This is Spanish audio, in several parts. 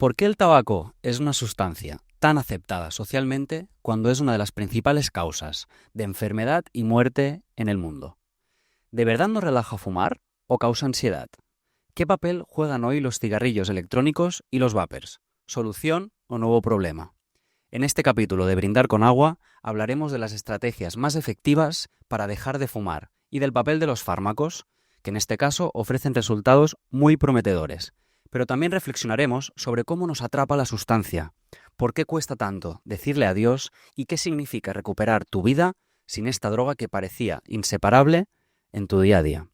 ¿Por qué el tabaco es una sustancia tan aceptada socialmente cuando es una de las principales causas de enfermedad y muerte en el mundo? ¿De verdad nos relaja fumar o causa ansiedad? ¿Qué papel juegan hoy los cigarrillos electrónicos y los vapers? ¿Solución o nuevo problema? En este capítulo de Brindar con Agua hablaremos de las estrategias más efectivas para dejar de fumar y del papel de los fármacos, que en este caso ofrecen resultados muy prometedores. Pero también reflexionaremos sobre cómo nos atrapa la sustancia, por qué cuesta tanto decirle adiós y qué significa recuperar tu vida sin esta droga que parecía inseparable en tu día a día.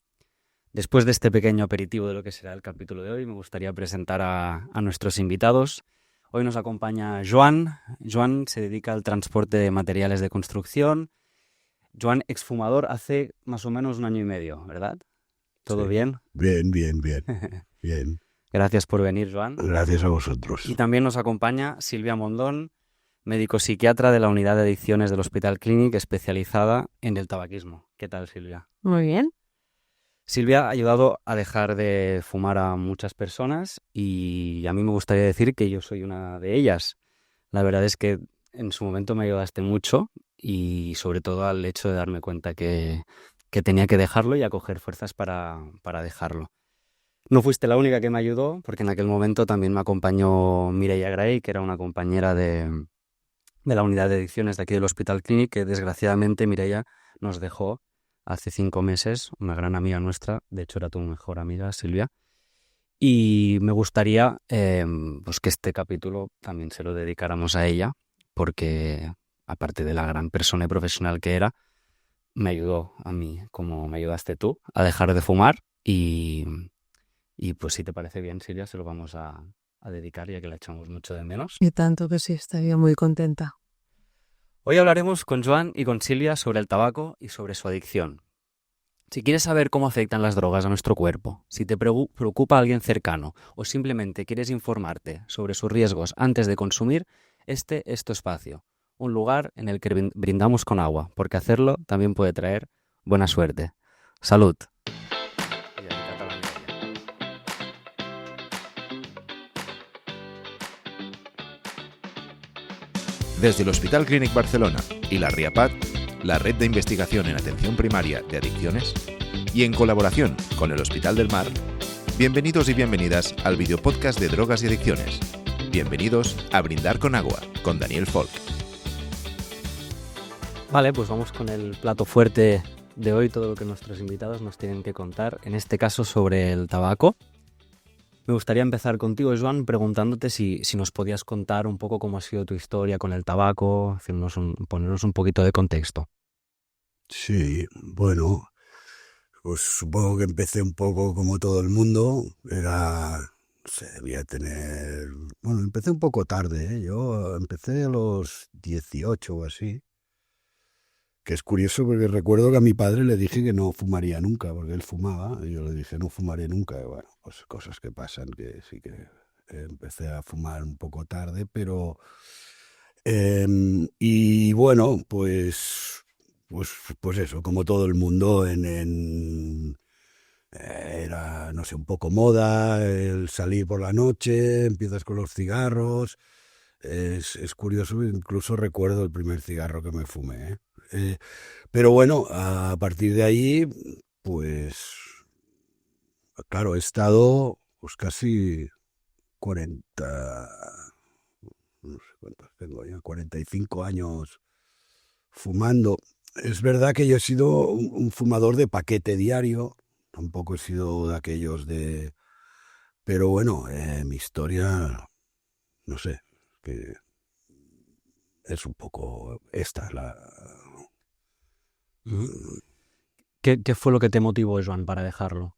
Después de este pequeño aperitivo de lo que será el capítulo de hoy, me gustaría presentar a nuestros invitados. Hoy nos acompaña Joan. Joan se dedica al transporte de materiales de construcción. Joan, exfumador hace más o menos 1 año y medio, ¿verdad? ¿Todo Sí. bien? Bien. Bien. Gracias por venir, Joan. Gracias a vosotros. Y también nos acompaña Silvia Mondón, médico psiquiatra de la Unidad de Adicciones del Hospital Clínic, especializada en el tabaquismo. ¿Qué tal, Silvia? Muy bien. Silvia ha ayudado a dejar de fumar a muchas personas y a mí me gustaría decir que yo soy una de ellas. La verdad es que en su momento me ayudaste mucho y sobre todo al hecho de darme cuenta que tenía que dejarlo y a coger fuerzas para dejarlo. No fuiste la única que me ayudó, porque en aquel momento también me acompañó Mireia Gray, que era una compañera de la unidad de adicciones de aquí del Hospital Clínic, que desgraciadamente Mireia nos dejó hace 5 meses, una gran amiga nuestra, de hecho era tu mejor amiga, Silvia, y me gustaría pues que este capítulo también se lo dedicáramos a ella, porque aparte de la gran persona y profesional que era, me ayudó a mí, como me ayudaste tú, a dejar de fumar y pues si te parece bien, Silvia, se lo vamos a dedicar ya que la echamos mucho de menos. Y tanto que sí, estaría muy contenta. Hoy hablaremos con Joan y con Silvia sobre el tabaco y sobre su adicción. Si quieres saber cómo afectan las drogas a nuestro cuerpo, si te preocupa alguien cercano o simplemente quieres informarte sobre sus riesgos antes de consumir, este es tu espacio, un lugar en el que brindamos con agua, porque hacerlo también puede traer buena suerte. ¡Salud! Desde el Hospital Clínic Barcelona y la RIAPAD, la Red de Investigación en Atención Primaria de Adicciones, y en colaboración con el Hospital del Mar, bienvenidos y bienvenidas al videopodcast de Drogas y Adicciones. Bienvenidos a Brindar con Agua, con Daniel Folk. Vale, pues vamos con el plato fuerte de hoy, todo lo que nuestros invitados nos tienen que contar, en este caso sobre el tabaco. Me gustaría empezar contigo, Joan, preguntándote si nos podías contar un poco cómo ha sido tu historia con el tabaco, ponernos un poquito de contexto. Sí, bueno, pues supongo que empecé un poco como todo el mundo. No sé, debía tener... Bueno, empecé un poco tarde, ¿eh? Yo empecé a los 18 o así. Que es curioso porque recuerdo que a mi padre le dije que no fumaría nunca, porque él fumaba, y yo le dije no fumaré nunca. Y bueno, pues cosas que pasan, que sí que empecé a fumar un poco tarde, pero... y bueno, pues eso, como todo el mundo, era, no sé, un poco moda, el salir por la noche, empiezas con los cigarros. Es curioso, incluso recuerdo el primer cigarro que me fumé, ¿eh? Pero bueno, a partir de ahí, pues, claro, he estado pues casi 40, no sé cuántos tengo ya, 45 años fumando. Es verdad que yo he sido un fumador de paquete diario, tampoco he sido de aquellos de... Pero bueno, mi historia, no sé, que es un poco esta, ¿Qué fue lo que te motivó, Joan, para dejarlo?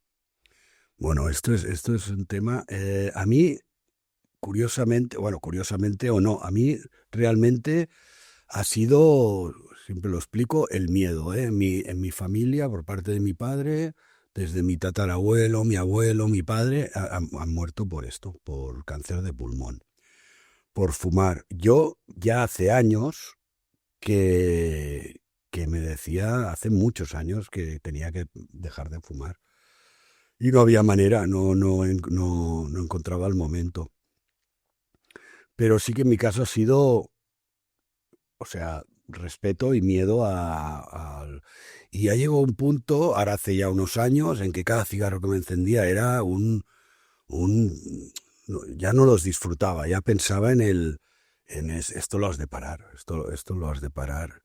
Bueno, esto es un tema, a mí, curiosamente o no, a mí realmente ha sido, siempre lo explico, el miedo, ¿eh? En mi familia, por parte de mi padre, desde mi tatarabuelo, mi abuelo, mi padre, han muerto por esto, por cáncer de pulmón, por fumar. Yo ya hace años que me decía, hace muchos años, que tenía que dejar de fumar. Y no había manera, no encontraba el momento. Pero sí que en mi caso ha sido, o sea, respeto y miedo y ya llegó un punto, ahora hace ya unos años, en que cada cigarro que me encendía era ya no los disfrutaba, ya pensaba esto lo has de parar, esto lo has de parar.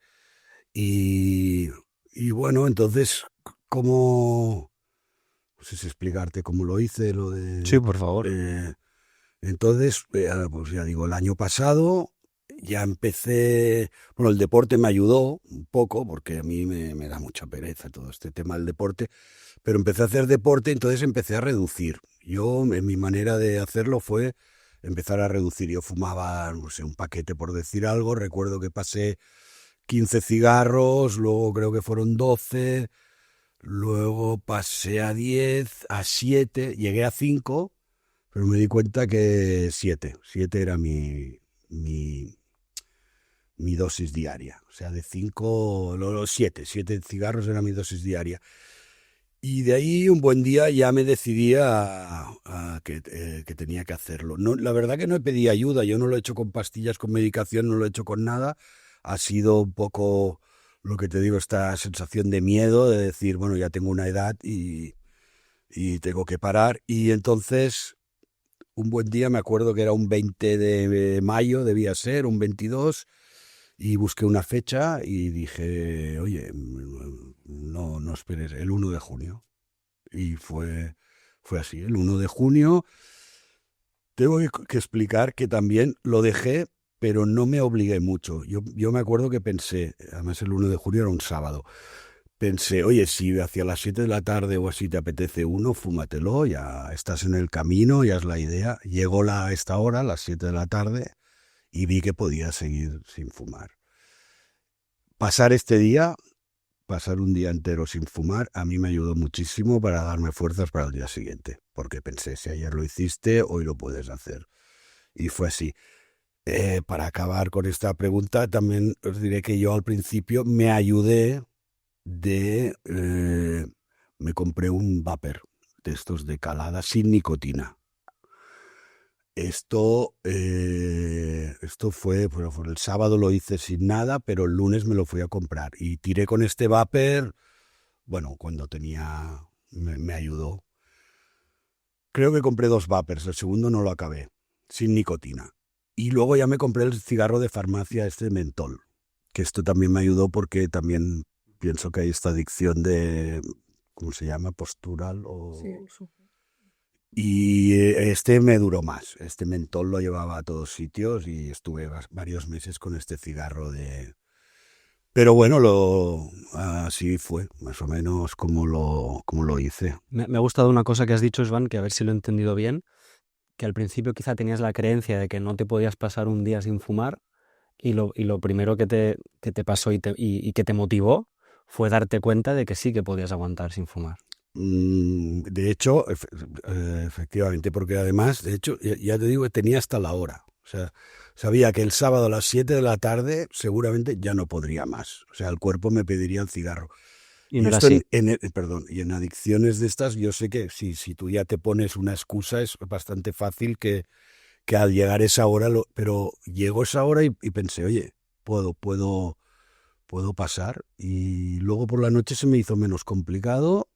Y, y bueno, entonces, ¿cómo? No sé si explicarte cómo lo hice, lo de... Sí, por favor. Entonces, pues ya digo, el año pasado ya empecé, bueno, el deporte me ayudó un poco, porque a mí me da mucha pereza todo este tema del deporte, pero empecé a hacer deporte, entonces empecé a reducir. Yo, en mi manera de hacerlo fue empezar a reducir. Yo fumaba, no sé, un paquete por decir algo, recuerdo que pasé 15 cigarros, luego creo que fueron 12, luego pasé a 10, a 7, llegué a 5, pero me di cuenta que 7 era mi dosis diaria. O sea, de 5, los 7 cigarros era mi dosis diaria. Y de ahí un buen día ya me decidí que tenía que hacerlo. No, la verdad que no he pedido ayuda, yo no lo he hecho con pastillas, con medicación, no lo he hecho con nada. Ha sido un poco lo que te digo, esta sensación de miedo, de decir, bueno, ya tengo una edad y tengo que parar. Y entonces, un buen día, me acuerdo que era un 20 de mayo, debía ser, un 22, y busqué una fecha y dije, oye, no esperes, el 1 de junio. Y fue así, el 1 de junio. Tengo que explicar que también lo dejé, pero no me obligué mucho. Yo me acuerdo que pensé, además el 1 de junio era un sábado, pensé, oye, si hacia las 7 de la tarde o así te apetece uno, fúmatelo, ya estás en el camino, ya es la idea. Llegó esta hora, las 7 de la tarde, y vi que podía seguir sin fumar. Pasar un día entero sin fumar, a mí me ayudó muchísimo para darme fuerzas para el día siguiente, porque pensé, si ayer lo hiciste, hoy lo puedes hacer. Y fue así. Para acabar con esta pregunta, también os diré que yo al principio me ayudé me compré un vapor de estos de calada sin nicotina. Esto fue, bueno, el sábado lo hice sin nada, pero el lunes me lo fui a comprar y tiré con este vapor, bueno, cuando me ayudó. Creo que compré 2 vapors, el segundo no lo acabé, sin nicotina. Y luego ya me compré el cigarro de farmacia, este mentol, que esto también me ayudó porque también pienso que hay esta adicción de, ¿cómo se llama? Postural o... Sí. Y este me duró más. Este mentol lo llevaba a todos sitios y estuve varios meses con este cigarro de... Pero bueno, así fue, más o menos como lo hice. Me ha gustado una cosa que has dicho, Joan, que a ver si lo he entendido bien, que al principio quizá tenías la creencia de que no te podías pasar un día sin fumar y lo primero que te pasó y que te motivó fue darte cuenta de que sí que podías aguantar sin fumar. De hecho, efectivamente, porque además, de hecho, ya te digo que tenía hasta la hora. O sea, sabía que el sábado a las 7 de la tarde seguramente ya no podría más. O sea, el cuerpo me pediría el cigarro. Y no era esto así. y en adicciones de estas, yo sé que si tú ya te pones una excusa, es bastante fácil que al llegar esa hora, pero llegó esa hora y pensé, oye, puedo pasar. Y luego por la noche se me hizo menos complicado.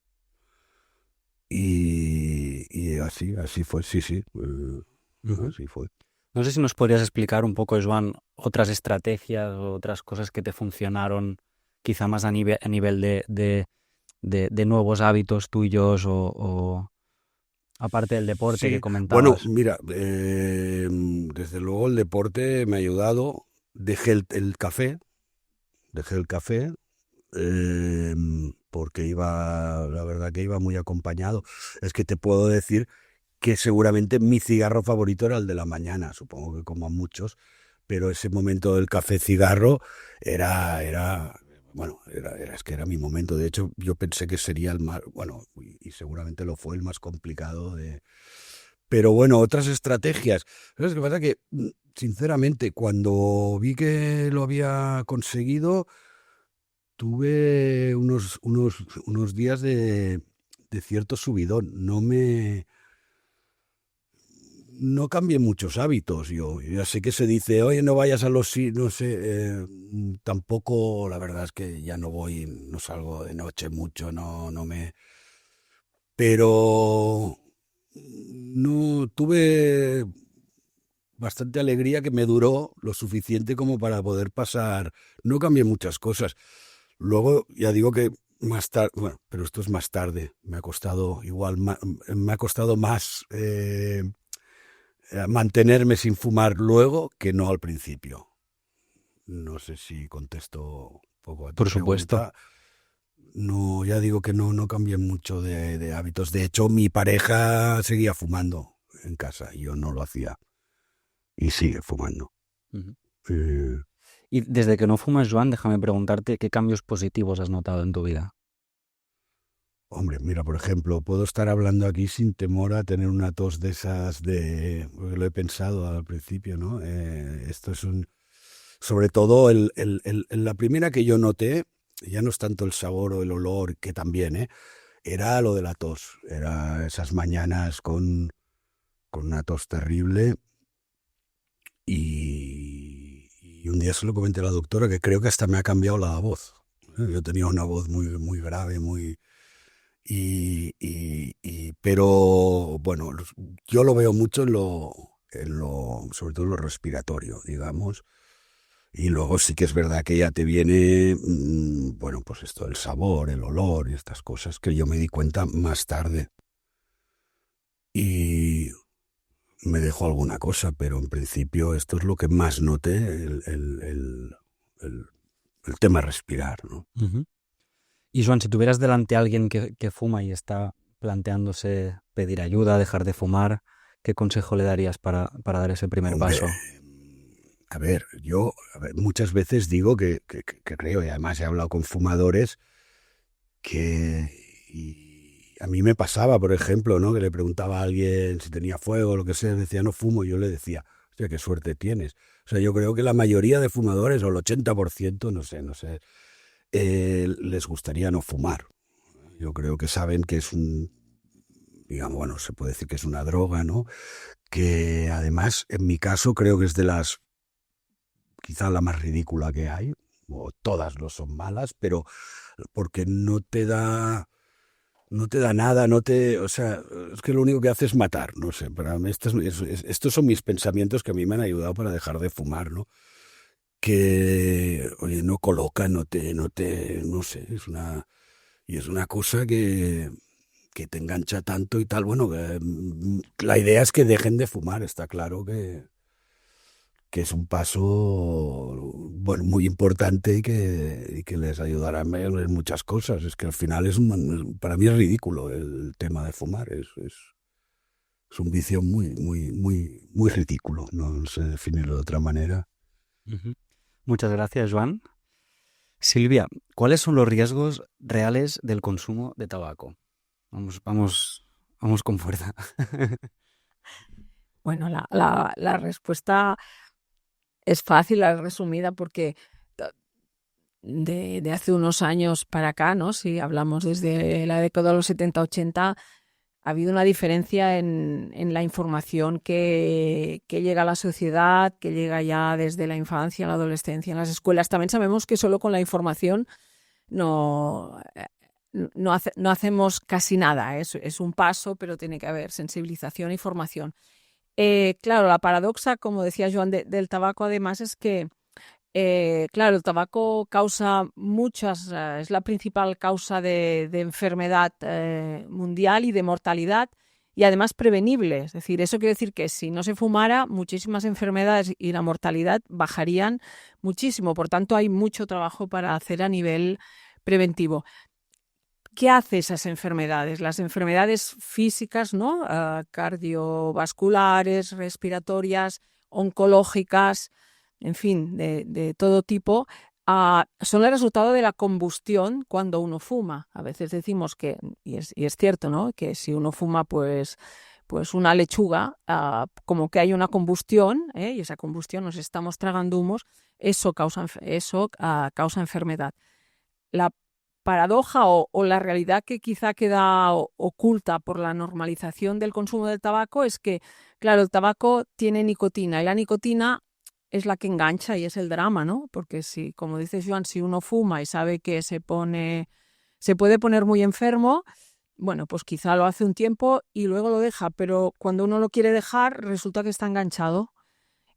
Y así fue, sí, así fue. No sé si nos podrías explicar un poco, Joan, otras estrategias o otras cosas que te funcionaron quizá más a nivel de nuevos hábitos tuyos o aparte del deporte que Sí, bueno, comentabas. mira, desde luego el deporte me ha ayudado. Dejé el café, porque la verdad que iba muy acompañado. Es que te puedo decir que seguramente mi cigarro favorito era el de la mañana, supongo que como a muchos, pero ese momento del café cigarro es que era mi momento. De hecho, yo pensé que sería el más, bueno, y seguramente lo fue, el más complicado de... Pero bueno, otras estrategias. ¿Sabes qué pasa? Que, sinceramente, cuando vi que lo había conseguido, tuve unos días de cierto subidón. no cambié muchos hábitos. Yo ya sé que se dice, oye, no vayas a no sé, tampoco, la verdad es que ya no voy, no salgo de noche mucho, no me... Pero no tuve bastante alegría que me duró lo suficiente como para poder pasar. No cambié muchas cosas. Luego, ya digo que más tarde, bueno, pero esto es más tarde. Me ha costado me ha costado más mantenerme sin fumar luego que no al principio. No sé si contesto un poco a tu Por supuesto. pregunta. No, ya digo que no cambié mucho de hábitos. De hecho, mi pareja seguía fumando en casa y yo no lo hacía. Y sigue fumando. Ujú. Eh, Y desde que no fumas, Joan, déjame preguntarte qué cambios positivos has notado en tu vida. Hombre, mira, por ejemplo, puedo estar hablando aquí sin temor a tener una tos de esas porque lo he pensado al principio, ¿no? Esto es sobre todo la primera que yo noté, ya no es tanto el sabor o el olor, que también, era lo de la tos. Era esas mañanas con una tos terrible y un día se lo comenté a la doctora que creo que hasta me ha cambiado la voz. Yo tenía una voz muy grave, pero bueno, yo lo veo mucho sobre todo en lo respiratorio, digamos. Y luego sí que es verdad que ya te viene, bueno, pues esto, el sabor, el olor y estas cosas que yo me di cuenta más tarde. Y me dejó alguna cosa, pero en principio esto es lo que más noté, el tema respirar, ¿no? Ujú. Y Joan, si tuvieras delante a alguien que fuma y está planteándose pedir ayuda, dejar de fumar, ¿qué consejo le darías para dar ese primer Hombre, paso? a ver, muchas veces digo que creo, y además he hablado con fumadores, y a mí me pasaba, por ejemplo, ¿no? Que le preguntaba a alguien si tenía fuego o lo que sea, decía, no fumo, y yo le decía, hostia, qué suerte tienes. O sea, yo creo que la mayoría de fumadores, o el 80%, no sé, les gustaría no fumar. Yo creo que saben que es digamos, bueno, se puede decir que es una droga, ¿no? Que además, en mi caso, creo que es quizá la más ridícula que hay, o todas no son malas, pero porque no te da nada, o sea, es que lo único que hace es matar, no sé, para mí estos son mis pensamientos que a mí me han ayudado para dejar de fumar, ¿no? Que, oye, no coloca, no sé, y es una cosa que te engancha tanto y tal. Bueno, la idea es que dejen de fumar, está claro que es un paso, bueno, muy importante y que les ayudará en muchas cosas. Es que al final para mí es ridículo el tema de fumar, es un vicio muy ridículo, no sé definirlo de otra manera. Ujú. Muchas gracias, Joan. Silvia, ¿cuáles son los riesgos reales del consumo de tabaco? Vamos con fuerza. Bueno, la respuesta es fácil, es resumida, porque de hace unos años para acá, ¿no? Si hablamos desde la década de los 70-80, ha habido una diferencia en la información que llega a la sociedad, que llega ya desde la infancia, la adolescencia, en las escuelas. También sabemos que solo con la información no hacemos casi nada. Es un paso, pero tiene que haber sensibilización y formación. Claro, la paradoja, como decía Joan, del tabaco, además, es que claro, el tabaco causa es la principal causa de enfermedad mundial y de mortalidad, y además prevenible. Es decir, eso quiere decir que si no se fumara, muchísimas enfermedades y la mortalidad bajarían muchísimo. Por tanto, hay mucho trabajo para hacer a nivel preventivo. ¿Qué hace esas enfermedades? Las enfermedades físicas, ¿no? Cardiovasculares, respiratorias, oncológicas, en fin, de todo tipo, son el resultado de la combustión cuando uno fuma. A veces decimos que, y es cierto, ¿no? Que si uno fuma, pues una lechuga, como que hay una combustión, y esa combustión nos estamos tragando humos, eso causa enfermedad. La paradoja o la realidad que quizá queda oculta por la normalización del consumo del tabaco es que, claro, el tabaco tiene nicotina y la nicotina es la que engancha y es el drama, ¿no? Porque si, como dices, Joan, si uno fuma y sabe que se puede poner muy enfermo, bueno, pues quizá lo hace un tiempo y luego lo deja, pero cuando uno lo quiere dejar resulta que está enganchado.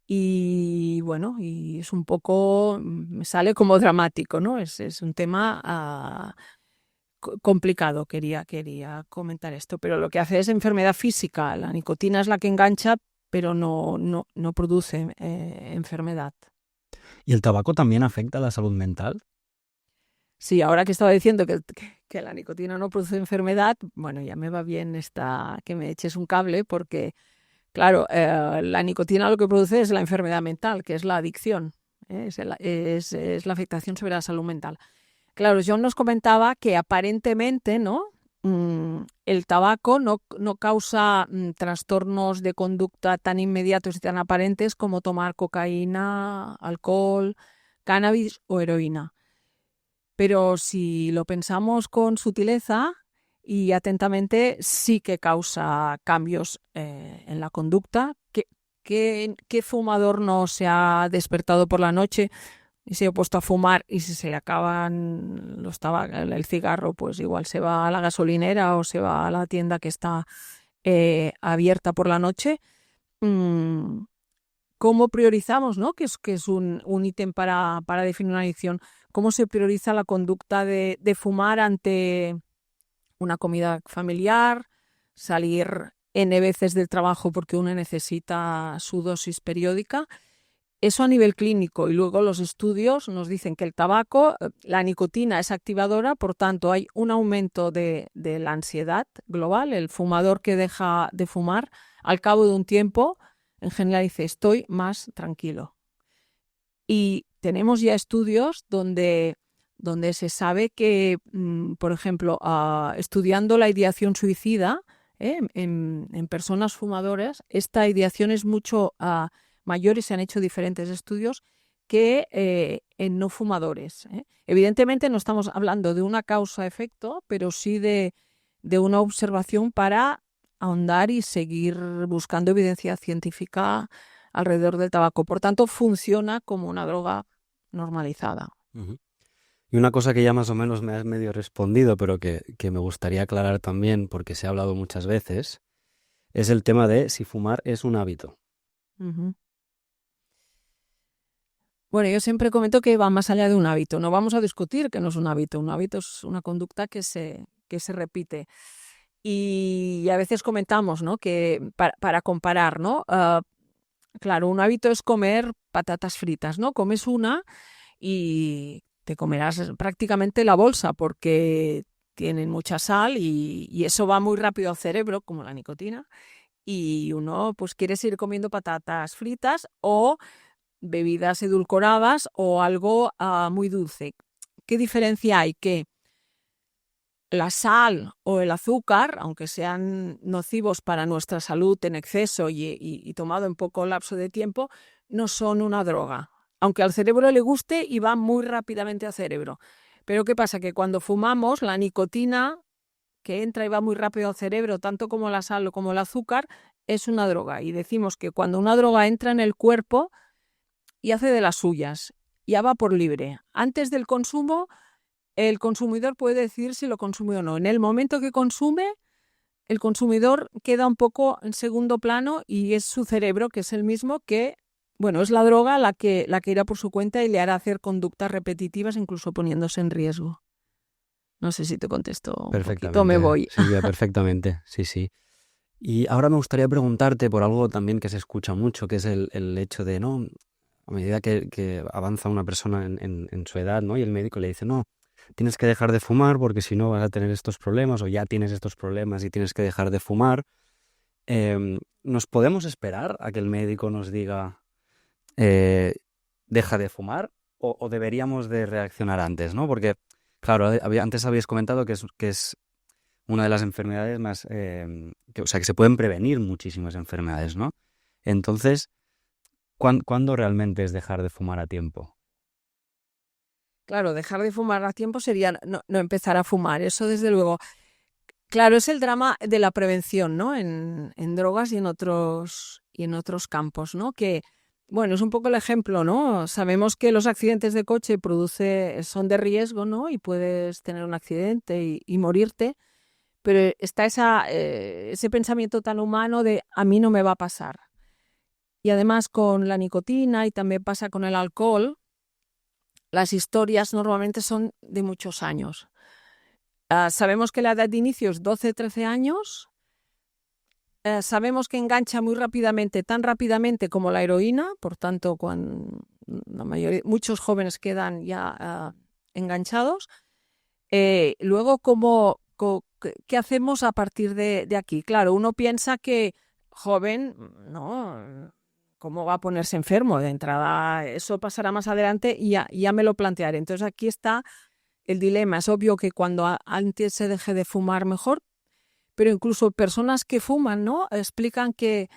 Y bueno, y es un poco, me sale como dramático, ¿no? Es un tema complicado, quería comentar esto, pero lo que hace es enfermedad física. La nicotina es la que engancha, pero no produce enfermedad. ¿Y el tabaco también afecta a la salud mental? Sí, ahora que estaba diciendo que la nicotina no produce enfermedad, bueno, ya me va bien que me eches un cable porque... Claro, la nicotina lo que produce es la enfermedad mental, que es la adicción, es la afectación sobre la salud mental. Claro, John nos comentaba que aparentemente, ¿no? El tabaco no causa trastornos de conducta tan inmediatos y tan aparentes como tomar cocaína, alcohol, cannabis o heroína. Pero si lo pensamos con sutileza y atentamente, sí que causa cambios en la conducta. ¿Qué fumador no se ha despertado por la noche y se ha puesto a fumar y si se le acaban el cigarro, pues igual se va a la gasolinera o se va a la tienda que está abierta por la noche? ¿Cómo priorizamos, ¿no? Que es un ítem para definir una adicción. ¿Cómo se prioriza la conducta de fumar ante una comida familiar, salir N veces del trabajo porque uno necesita su dosis periódica? Eso a nivel clínico, y luego los estudios nos dicen que el tabaco, la nicotina es activadora, por tanto hay un aumento de la ansiedad global. El fumador que deja de fumar, al cabo de un tiempo, en general dice, estoy más tranquilo. Y tenemos ya estudios donde se sabe que, por ejemplo, estudiando la ideación suicida en personas fumadoras, esta ideación es mucho mayor y se han hecho diferentes estudios que en no fumadores. Evidentemente no estamos hablando de una causa-efecto, pero sí de una observación para ahondar y seguir buscando evidencia científica alrededor del tabaco. Por tanto, funciona como una droga normalizada. Uh-huh. Y una cosa que ya más o menos me has medio respondido, pero que me gustaría aclarar también, porque se ha hablado muchas veces, es el tema de si fumar es un hábito. Uh-huh. Bueno, yo siempre comento que va más allá de un hábito. No vamos a discutir que no es un hábito. Un hábito es una conducta que se repite. Y a veces comentamos, ¿no? Que para comparar, ¿no? Claro, un hábito es comer patatas fritas, ¿no? Comes una y te comerás prácticamente la bolsa porque tienen mucha sal y eso va muy rápido al cerebro, como la nicotina, y uno pues quiere seguir comiendo patatas fritas o bebidas edulcoradas o algo muy dulce. ¿Qué diferencia hay? Que la sal o el azúcar, aunque sean nocivos para nuestra salud en exceso y tomado en poco lapso de tiempo, no son una droga. Aunque al cerebro le guste y va muy rápidamente al cerebro. Pero ¿qué pasa? Que cuando fumamos, la nicotina, que entra y va muy rápido al cerebro, tanto como la sal o como el azúcar, es una droga. Y decimos que cuando una droga entra en el cuerpo y hace de las suyas, ya va por libre. Antes del consumo, el consumidor puede decidir si lo consume o no. En el momento que consume, el consumidor queda un poco en segundo plano y es su cerebro, que es el mismo que, bueno, es la droga la que irá por su cuenta y le hará hacer conductas repetitivas, incluso poniéndose en riesgo. No sé si te contesto un poquito, me voy. Silvia, perfectamente, sí. Y ahora me gustaría preguntarte por algo también que se escucha mucho, que es el hecho de, ¿no? A medida que avanza una persona en su edad, ¿no? Y el médico le dice, no, tienes que dejar de fumar porque si no vas a tener estos problemas o ya tienes estos problemas y tienes que dejar de fumar. ¿Nos podemos esperar a que el médico nos diga deja de fumar o deberíamos de reaccionar antes, ¿no? Porque, claro, antes habías comentado que es una de las enfermedades más... que se pueden prevenir muchísimas enfermedades, ¿no? Entonces, ¿cuándo realmente es dejar de fumar a tiempo? Claro, dejar de fumar a tiempo sería no empezar a fumar, eso desde luego. Claro, es el drama de la prevención, ¿no? En drogas y en otros campos, ¿no? Que, bueno, es un poco el ejemplo, ¿no? Sabemos que los accidentes de coche son de riesgo, ¿no? Y puedes tener un accidente y morirte, pero está ese pensamiento tan humano de a mí no me va a pasar. Y además con la nicotina y también pasa con el alcohol, las historias normalmente son de muchos años. Sabemos que la edad de inicio es 12, 13 años. Sabemos que engancha muy rápidamente, tan rápidamente como la heroína. Por tanto, muchos jóvenes quedan ya enganchados. Luego, ¿qué hacemos a partir de aquí? Claro, uno piensa que joven, no, ¿cómo va a ponerse enfermo? De entrada, eso pasará más adelante y ya me lo plantearé. Entonces, aquí está el dilema. Es obvio que cuando antes se deje de fumar mejor, pero incluso personas que fuman, ¿no? Explican que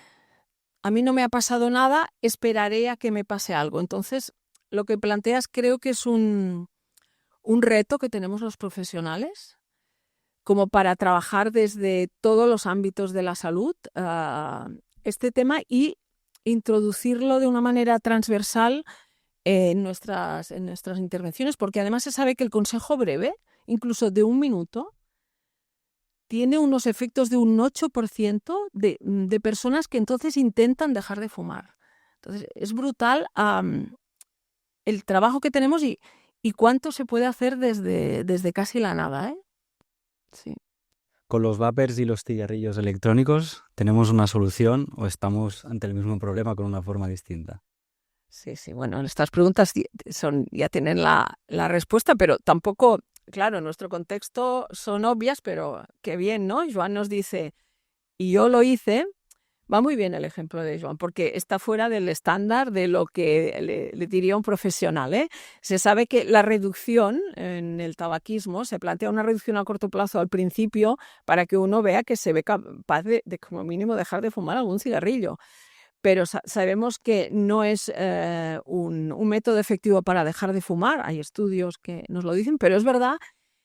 a mí no me ha pasado nada, esperaré a que me pase algo. Entonces, lo que planteas creo que es un reto que tenemos los profesionales, como para trabajar desde todos los ámbitos de la salud este tema y introducirlo de una manera transversal en nuestras intervenciones, porque además se sabe que el consejo breve, incluso de 1 minuto, tiene unos efectos de un 8% de personas que entonces intentan dejar de fumar. Entonces es brutal el trabajo que tenemos y cuánto se puede hacer desde casi la nada, ¿eh? Sí. ¿Con los vapers y los cigarrillos electrónicos tenemos una solución o estamos ante el mismo problema con una forma distinta? Sí, bueno, estas preguntas ya tienen la respuesta, pero tampoco, claro, en nuestro contexto son obvias, pero qué bien, ¿no? Joan nos dice, y yo lo hice, va muy bien el ejemplo de Joan, porque está fuera del estándar de lo que le diría un profesional, ¿eh? Se sabe que la reducción en el tabaquismo, se plantea una reducción a corto plazo al principio para que uno vea que se ve capaz de como mínimo dejar de fumar algún cigarrillo. Pero sabemos que no es un método efectivo para dejar de fumar. Hay estudios que nos lo dicen, pero es verdad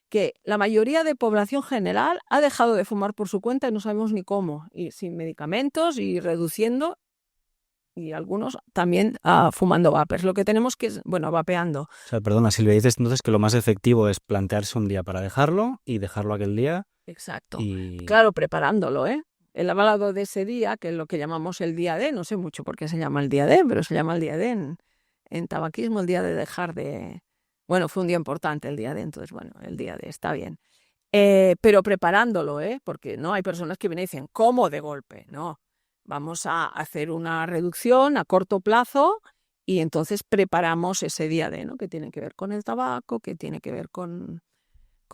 que la mayoría de población general ha dejado de fumar por su cuenta y no sabemos ni cómo, y sin medicamentos y reduciendo, y algunos también fumando vapers. Lo que tenemos que es, vapeando. O sea, perdona, Silvia, dices entonces que lo más efectivo es plantearse un día para dejarlo y dejarlo aquel día. Exacto. Y Claro, preparándolo, ¿eh? El avalado de ese día, que es lo que llamamos el día D, no sé mucho por qué se llama el día D, pero se llama el día D en tabaquismo, el día de dejar de... Bueno, fue un día importante el día D, entonces, el día D está bien. Pero preparándolo, porque no hay personas que vienen y dicen, ¿cómo de golpe? No, vamos a hacer una reducción a corto plazo y entonces preparamos ese día D, ¿no? Que tiene que ver con el tabaco, que tiene que ver con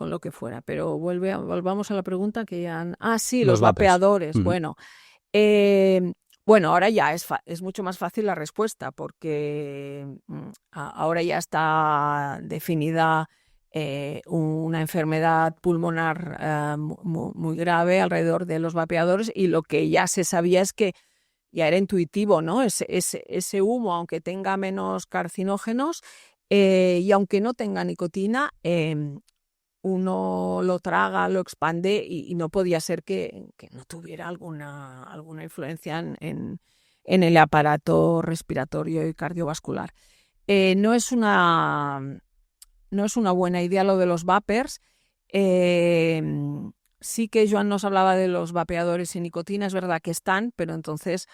lo que fuera. Pero volvamos a la pregunta que ya han... sí, los vapeadores. Uh-huh. Bueno, ahora ya es mucho más fácil la respuesta porque ahora ya está definida una enfermedad pulmonar muy grave alrededor de los vapeadores y lo que ya se sabía es que ya era intuitivo, ¿no? Ese humo, aunque tenga menos carcinógenos y aunque no tenga nicotina, uno lo traga, lo expande y no podía ser que no tuviera alguna influencia en el aparato respiratorio y cardiovascular. No es una buena idea lo de los vapers. Sí que Joan nos hablaba de los vapeadores sin nicotina, es verdad que están, pero entonces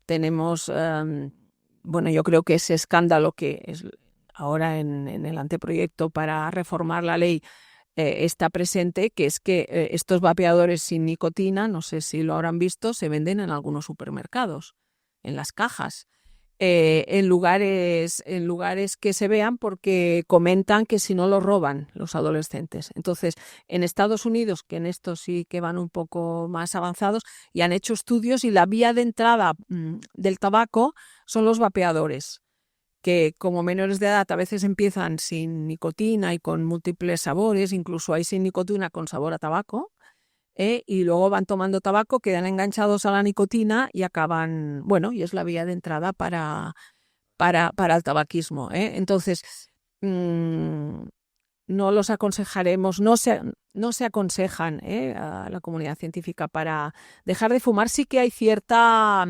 tenemos, yo creo que ese escándalo que es ahora en el anteproyecto para reformar la ley está presente, que es que estos vapeadores sin nicotina, no sé si lo habrán visto, se venden en algunos supermercados, en las cajas, en lugares que se vean porque comentan que si no lo roban los adolescentes. Entonces, en Estados Unidos, que en esto sí que van un poco más avanzados, y han hecho estudios y la vía de entrada del tabaco son los vapeadores, que como menores de edad a veces empiezan sin nicotina y con múltiples sabores, incluso hay sin nicotina con sabor a tabaco, y luego van tomando tabaco, quedan enganchados a la nicotina y acaban, y es la vía de entrada para el tabaquismo, ¿eh? Entonces, no los aconsejaremos, no se aconsejan a la comunidad científica para dejar de fumar. Sí que hay cierta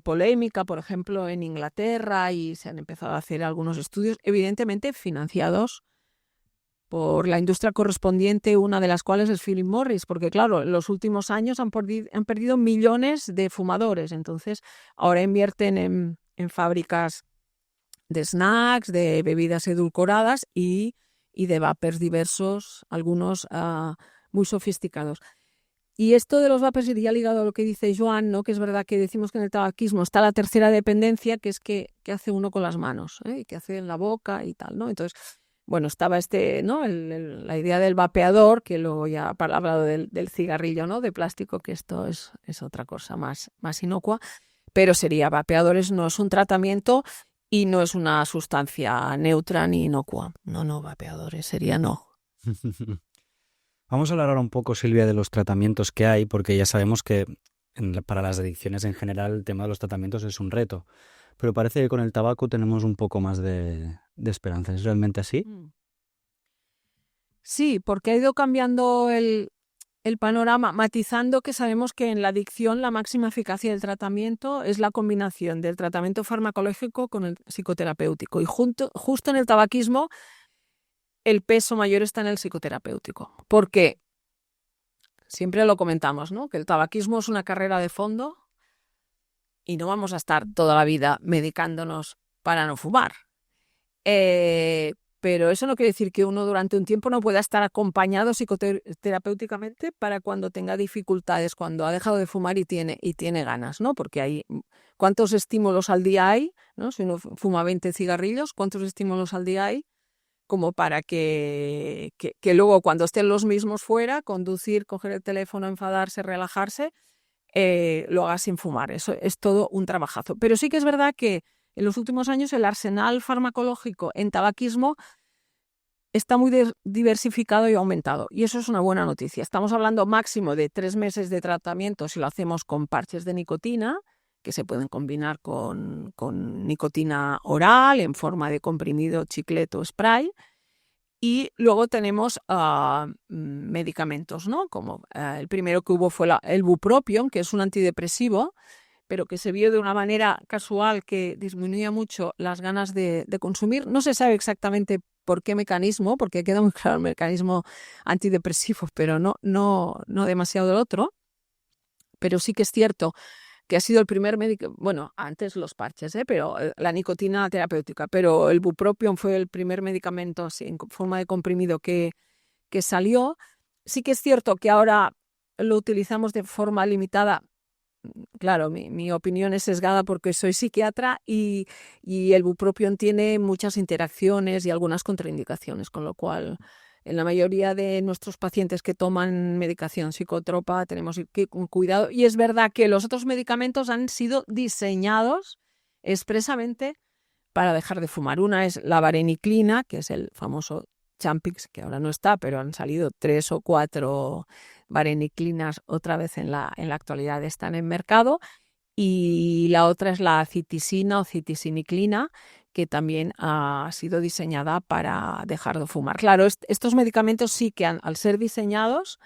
polémica, por ejemplo, en Inglaterra, y se han empezado a hacer algunos estudios, evidentemente financiados por la industria correspondiente, una de las cuales es Philip Morris, porque claro, en los últimos años han perdido millones de fumadores, entonces ahora invierten en fábricas de snacks, de bebidas edulcoradas y de vapers diversos, algunos muy sofisticados. Y esto de los vapers iría ligado a lo que dice Joan, ¿no? Que es verdad que decimos que en el tabaquismo está la tercera dependencia, que es que hace uno con las manos, y que hace en la boca y tal, ¿no? Entonces, bueno, estaba ¿no? La idea del vapeador, que luego ya ha hablado del cigarrillo, ¿no? De plástico, que esto es otra cosa más inocua, pero sería vapeadores, no es un tratamiento y no es una sustancia neutra ni inocua. No, vapeadores sería no. Vamos a hablar ahora un poco, Silvia, de los tratamientos que hay, porque ya sabemos que para las adicciones en general el tema de los tratamientos es un reto. Pero parece que con el tabaco tenemos un poco más de esperanza. ¿Es realmente así? Sí, porque ha ido cambiando el panorama, matizando que sabemos que en la adicción la máxima eficacia del tratamiento es la combinación del tratamiento farmacológico con el psicoterapéutico. Y justo en el tabaquismo el peso mayor está en el psicoterapéutico. Porque siempre lo comentamos, ¿no? Que el tabaquismo es una carrera de fondo y no vamos a estar toda la vida medicándonos para no fumar. Pero eso no quiere decir que uno durante un tiempo no pueda estar acompañado psicoterapéuticamente para cuando tenga dificultades, cuando ha dejado de fumar y tiene ganas, ¿no? Porque hay ¿cuántos estímulos al día hay? ¿No? Si uno fuma 20 cigarrillos, ¿cuántos estímulos al día hay? Como para que luego cuando estén los mismos fuera, conducir, coger el teléfono, enfadarse, relajarse, lo haga sin fumar. Eso es todo un trabajazo. Pero sí que es verdad que en los últimos años el arsenal farmacológico en tabaquismo está muy diversificado y aumentado. Y eso es una buena noticia. Estamos hablando máximo de 3 meses de tratamiento si lo hacemos con parches de nicotina, que se pueden combinar con nicotina oral en forma de comprimido, chicleto o spray. Y luego tenemos medicamentos, ¿no? Como el primero que hubo fue el bupropion, que es un antidepresivo, pero que se vio de una manera casual que disminuía mucho las ganas de consumir. No se sabe exactamente por qué mecanismo, porque queda muy claro el mecanismo antidepresivo, pero no demasiado el otro. Pero sí que es cierto que ha sido el primer bueno, antes los parches, pero la nicotina terapéutica, pero el bupropion fue el primer medicamento así, en forma de comprimido que salió. Sí que es cierto que ahora lo utilizamos de forma limitada. Claro, mi opinión es sesgada porque soy psiquiatra y el bupropion tiene muchas interacciones y algunas contraindicaciones, con lo cual en la mayoría de nuestros pacientes que toman medicación psicótropa tenemos que ir con cuidado. Y es verdad que los otros medicamentos han sido diseñados expresamente para dejar de fumar. Una es la vareniclina, que es el famoso Champix, que ahora no está, pero han salido 3 o 4 vareniclinas otra vez en la actualidad, están en mercado. Y la otra es la citisina o citisiniclina, que también ha sido diseñada para dejar de fumar. Claro, estos medicamentos sí que al ser diseñados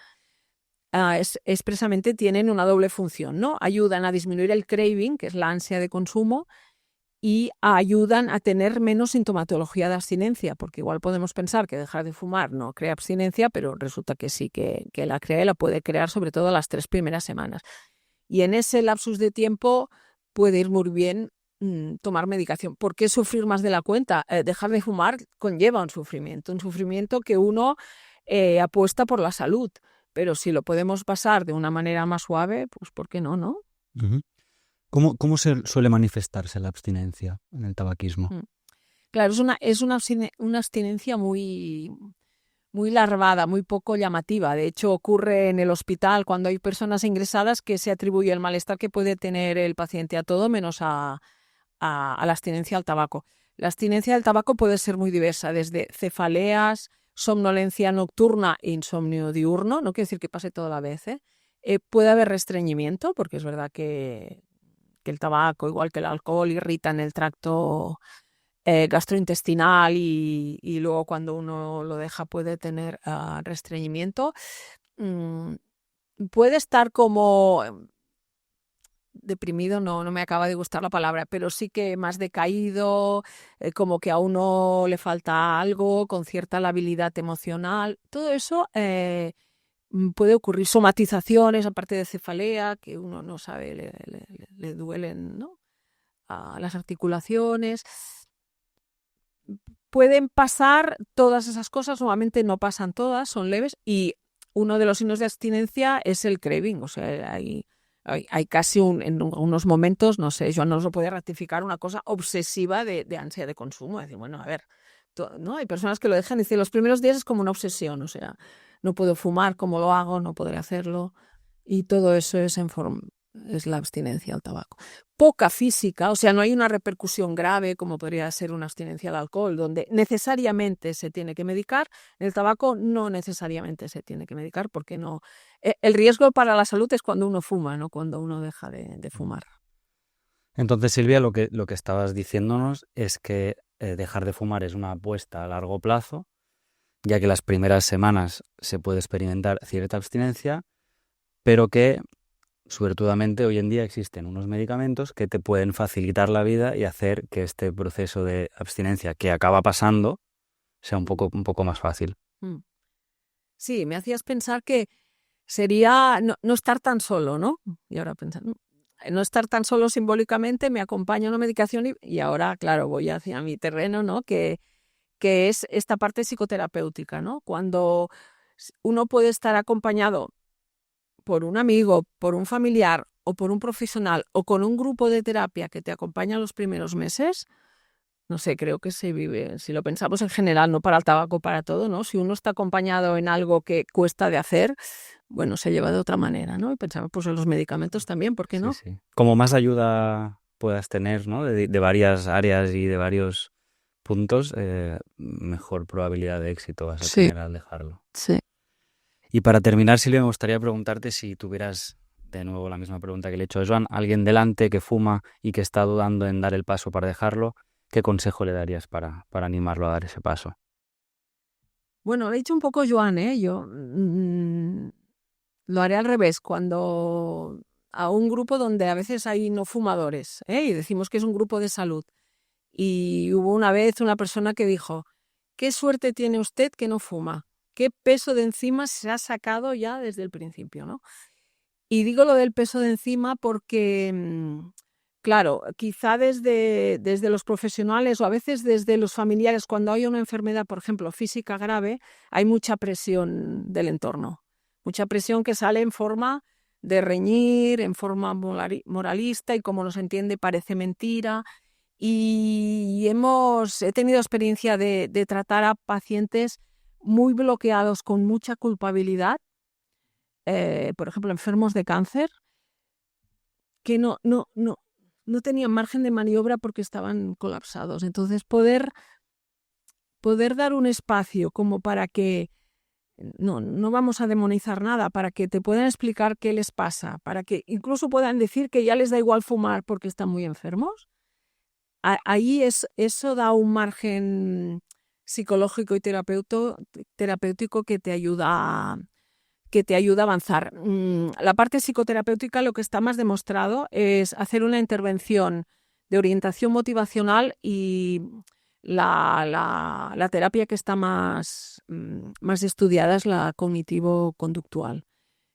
expresamente tienen una doble función, ¿no? Ayudan a disminuir el craving, que es la ansia de consumo, y ayudan a tener menos sintomatología de abstinencia, porque igual podemos pensar que dejar de fumar no crea abstinencia, pero resulta que sí, que la crea y la puede crear sobre todo las 3 primeras semanas. Y en ese lapsus de tiempo puede ir muy bien tomar medicación. ¿Por qué sufrir más de la cuenta? Dejar de fumar conlleva un sufrimiento que uno apuesta por la salud, pero si lo podemos pasar de una manera más suave, pues ¿por qué no? Uh-huh. ¿Cómo suele manifestarse la abstinencia en el tabaquismo? Claro, es una abstinencia muy larvada, muy poco llamativa. De hecho, ocurre en el hospital cuando hay personas ingresadas que se atribuye el malestar que puede tener el paciente a todo menos a la abstinencia al tabaco. La abstinencia del tabaco puede ser muy diversa, desde cefaleas, somnolencia nocturna e insomnio diurno, no quiere decir que pase toda la vez. Puede haber restreñimiento, porque es verdad que el tabaco, igual que el alcohol, irritan el tracto gastrointestinal y luego cuando uno lo deja puede tener restreñimiento. Puede estar como deprimido, no me acaba de gustar la palabra, pero sí que más decaído, como que a uno le falta algo, con cierta labilidad emocional. Todo eso puede ocurrir. Somatizaciones, aparte de cefalea, que uno no sabe, le duelen, ¿no?, a las articulaciones. Pueden pasar todas esas cosas, normalmente no pasan todas, son leves, y uno de los signos de abstinencia es el craving. O sea, hay casi en unos momentos, no sé, yo no lo puede ratificar, una cosa obsesiva de ansia de consumo. Decir, bueno, a ver, ¿no? Hay personas que lo dejan y dicen, los primeros días es como una obsesión, o sea, no puedo fumar, ¿cómo lo hago? No podré hacerlo. Y todo eso es la abstinencia al tabaco. Poca física, o sea, no hay una repercusión grave como podría ser una abstinencia al alcohol, donde necesariamente se tiene que medicar. En el tabaco no necesariamente se tiene que medicar, porque no. El riesgo para la salud es cuando uno fuma, no cuando uno deja de fumar. Entonces, Silvia, lo que estabas diciéndonos es que dejar de fumar es una apuesta a largo plazo, ya que las primeras semanas se puede experimentar cierta abstinencia, pero que suertudamente hoy en día existen unos medicamentos que te pueden facilitar la vida y hacer que este proceso de abstinencia que acaba pasando sea un poco más fácil. Sí, me hacías pensar que sería no estar tan solo, ¿no? Y ahora pensando, no estar tan solo simbólicamente, me acompaña una medicación y ahora, claro, voy hacia mi terreno, ¿no? Que es esta parte psicoterapéutica, ¿no? Cuando uno puede estar acompañado por un amigo, por un familiar o por un profesional o con un grupo de terapia que te acompaña los primeros meses, no sé, creo que se vive, si lo pensamos en general, no para el tabaco, para todo, ¿no? Si uno está acompañado en algo que cuesta de hacer, bueno, se lleva de otra manera, ¿no? Y pensaba, pues en los medicamentos también, ¿por qué no? Sí. Como más ayuda puedas tener, ¿no?, de varias áreas y de varios puntos, mejor probabilidad de éxito vas a tener al dejarlo. Sí. Y para terminar, Silvia, me gustaría preguntarte si tuvieras, de nuevo la misma pregunta que le he hecho a Joan, alguien delante que fuma y que está dudando en dar el paso para dejarlo, ¿qué consejo le darías para animarlo a dar ese paso? Bueno, lo he dicho un poco Joan, ¿eh? Yo lo haré al revés, cuando a un grupo donde a veces hay no fumadores, y decimos que es un grupo de salud. Y hubo una vez una persona que dijo, ¿qué suerte tiene usted que no fuma? ¿Qué peso de encima se ha sacado ya desde el principio, ¿no? Y digo lo del peso de encima porque, claro, quizá desde los profesionales o a veces desde los familiares, cuando hay una enfermedad, por ejemplo, física grave, hay mucha presión del entorno. Mucha presión que sale en forma de reñir, en forma moralista, y como no se entiende parece mentira. Y he tenido experiencia de tratar a pacientes muy bloqueados con mucha culpabilidad, por ejemplo, enfermos de cáncer, que no tenían margen de maniobra porque estaban colapsados. Entonces, poder dar un espacio como para que no vamos a demonizar nada, para que te puedan explicar qué les pasa, para que incluso puedan decir que ya les da igual fumar porque están muy enfermos. Ahí eso da un margen psicológico y terapéutico que te ayuda a avanzar. La parte psicoterapéutica, lo que está más demostrado es hacer una intervención de orientación motivacional, y la terapia que está más estudiada es la cognitivo-conductual.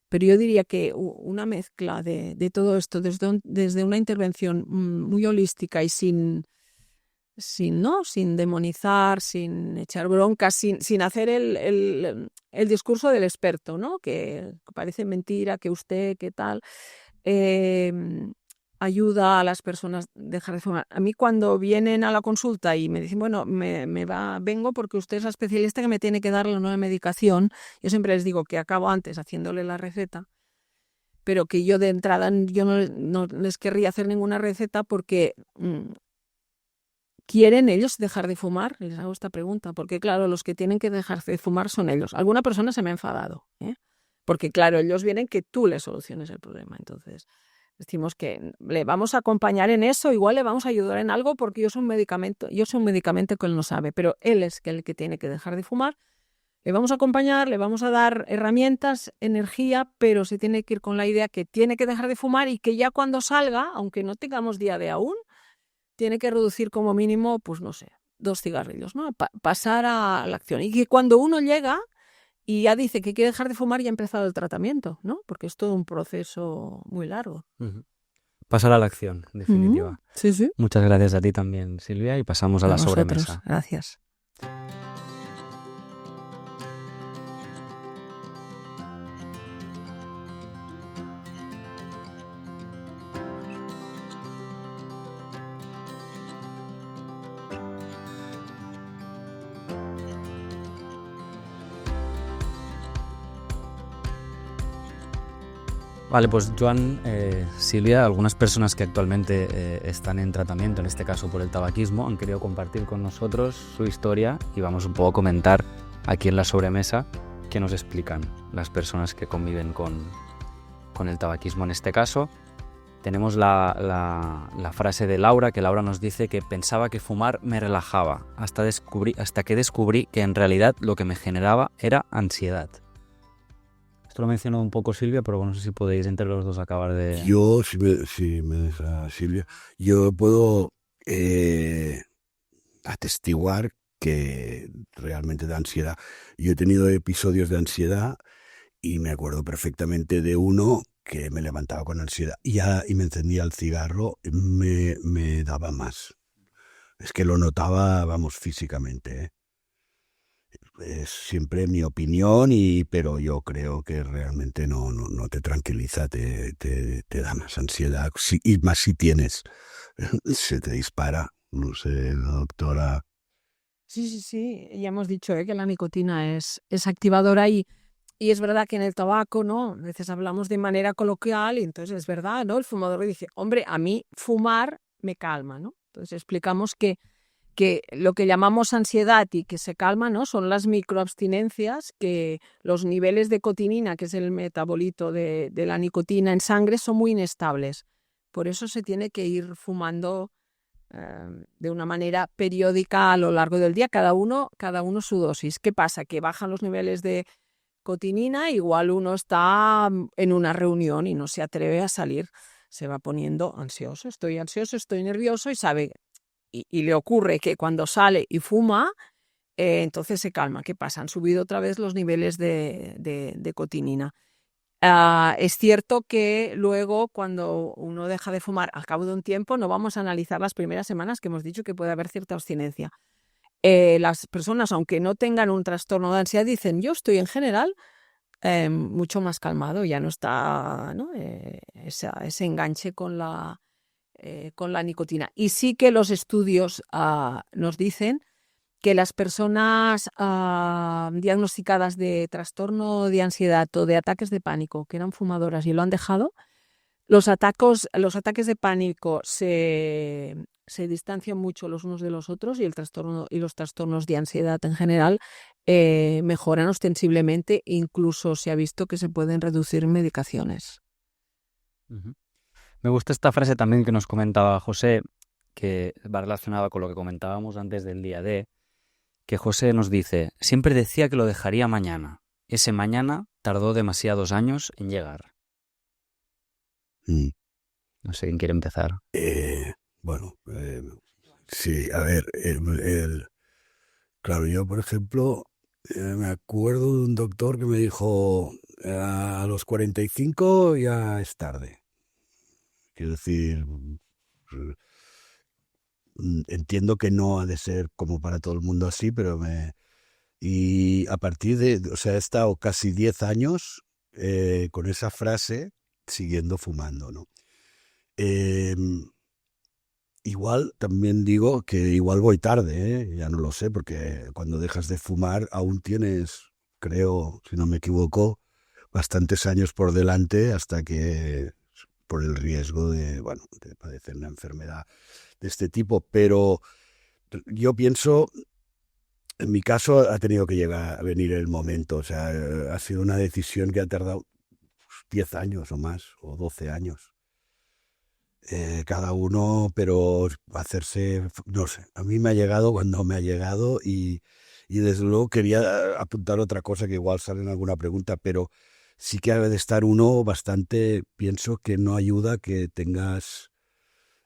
Pero yo diría que una mezcla de todo esto desde una intervención muy holística y sin demonizar, sin echar broncas, sin hacer el discurso del experto, ¿no? Que parece mentira, que usted, qué tal, ayuda a las personas a dejar de fumar. A mí, cuando vienen a la consulta y me dicen, bueno, vengo porque usted es la especialista que me tiene que dar la nueva medicación, yo siempre les digo que acabo antes haciéndole la receta, pero que yo de entrada yo no les querría hacer ninguna receta porque ¿quieren ellos dejar de fumar? Les hago esta pregunta, porque claro, los que tienen que dejar de fumar son ellos. Alguna persona se me ha enfadado, porque claro, ellos vienen que tú les soluciones el problema. Entonces, Decimos que le vamos a acompañar en eso, igual le vamos a ayudar en algo porque yo soy un medicamento que él no sabe, pero él es el que tiene que dejar de fumar. Le vamos a acompañar, le vamos a dar herramientas, energía, pero se tiene que ir con la idea que tiene que dejar de fumar y que ya cuando salga, aunque no tengamos día de aún, tiene que reducir como mínimo, pues no sé, 2 cigarrillos, ¿no? Pasar a la acción. Y que cuando uno llega y ya dice que quiere dejar de fumar, ya ha empezado el tratamiento, ¿no? Porque es todo un proceso muy largo. Pasar a la acción, en definitiva. Sí, sí. Muchas gracias a ti también, Silvia, y pasamos a la sobremesa. Gracias. Vale, pues Joan, Silvia, algunas personas que actualmente están en tratamiento, en este caso por el tabaquismo, han querido compartir con nosotros su historia y vamos un poco a comentar aquí en la sobremesa qué nos explican las personas que conviven con el tabaquismo. En este caso tenemos la frase de Laura, que Laura nos dice que pensaba que fumar me relajaba hasta que descubrí que en realidad lo que me generaba era ansiedad. Esto lo mencionó un poco Silvia, pero no sé si podéis entre los dos acabar de... Yo, si me deja Silvia, yo puedo atestiguar que realmente da ansiedad. Yo he tenido episodios de ansiedad y me acuerdo perfectamente de uno que me levantaba con ansiedad y me encendía el cigarro, me daba más. Es que lo notaba, vamos, físicamente, ¿eh? Es siempre mi opinión, pero yo creo que realmente no te tranquiliza, te da más ansiedad. Y más si tienes, se te dispara. No sé, la doctora. Sí. Ya hemos dicho que la nicotina es activadora y es verdad que en el tabaco, ¿no? A veces hablamos de manera coloquial y entonces es verdad, ¿no? El fumador dice, hombre, a mí fumar me calma, ¿no? Entonces explicamos que lo que llamamos ansiedad y que se calma, ¿no? Son las microabstinencias, que los niveles de cotinina, que es el metabolito de la nicotina en sangre, son muy inestables. Por eso se tiene que ir fumando de una manera periódica a lo largo del día, cada uno su dosis. ¿Qué pasa? Que bajan los niveles de cotinina, igual uno está en una reunión y no se atreve a salir, se va poniendo ansioso, estoy nervioso y sabe... Y le ocurre que cuando sale y fuma, entonces se calma. ¿Qué pasa? Han subido otra vez los niveles de cotinina. Es cierto que luego, cuando uno deja de fumar al cabo de un tiempo, no vamos a analizar las primeras semanas, que hemos dicho que puede haber cierta abstinencia. Las personas, aunque no tengan un trastorno de ansiedad, dicen, yo estoy en general mucho más calmado, ya no está, ¿no? Ese enganche con la nicotina. Y sí que los estudios nos dicen que las personas diagnosticadas de trastorno de ansiedad o de ataques de pánico, que eran fumadoras y lo han dejado, los ataques de pánico se distancian mucho los unos de los otros y los trastornos de ansiedad en general mejoran ostensiblemente, incluso se ha visto que se pueden reducir medicaciones. Uh-huh. Me gusta esta frase también que nos comentaba José, que va relacionada con lo que comentábamos antes del día D, que José nos dice, siempre decía que lo dejaría mañana. Ese mañana tardó demasiados años en llegar. No sé quién quiere empezar. Sí, a ver, claro, yo por ejemplo me acuerdo de un doctor que me dijo, a los 45 ya es tarde. Quiero decir, entiendo que no ha de ser como para todo el mundo así, pero y a partir he estado casi 10 años con esa frase siguiendo fumando, ¿no? Igual también digo que igual voy tarde, ya no lo sé, porque cuando dejas de fumar aún tienes, creo, si no me equivoco, bastantes años por delante hasta que... por el riesgo de padecer una enfermedad de este tipo. Pero yo pienso, en mi caso ha tenido que venir el momento. O sea, ha sido una decisión que ha tardado 10 años o más, o 12 años. cada uno, pero hacerse, no sé, a mí me ha llegado cuando me ha llegado y desde luego quería apuntar otra cosa que igual sale en alguna pregunta, pero sí que debe de estar uno bastante, pienso que no ayuda que tengas,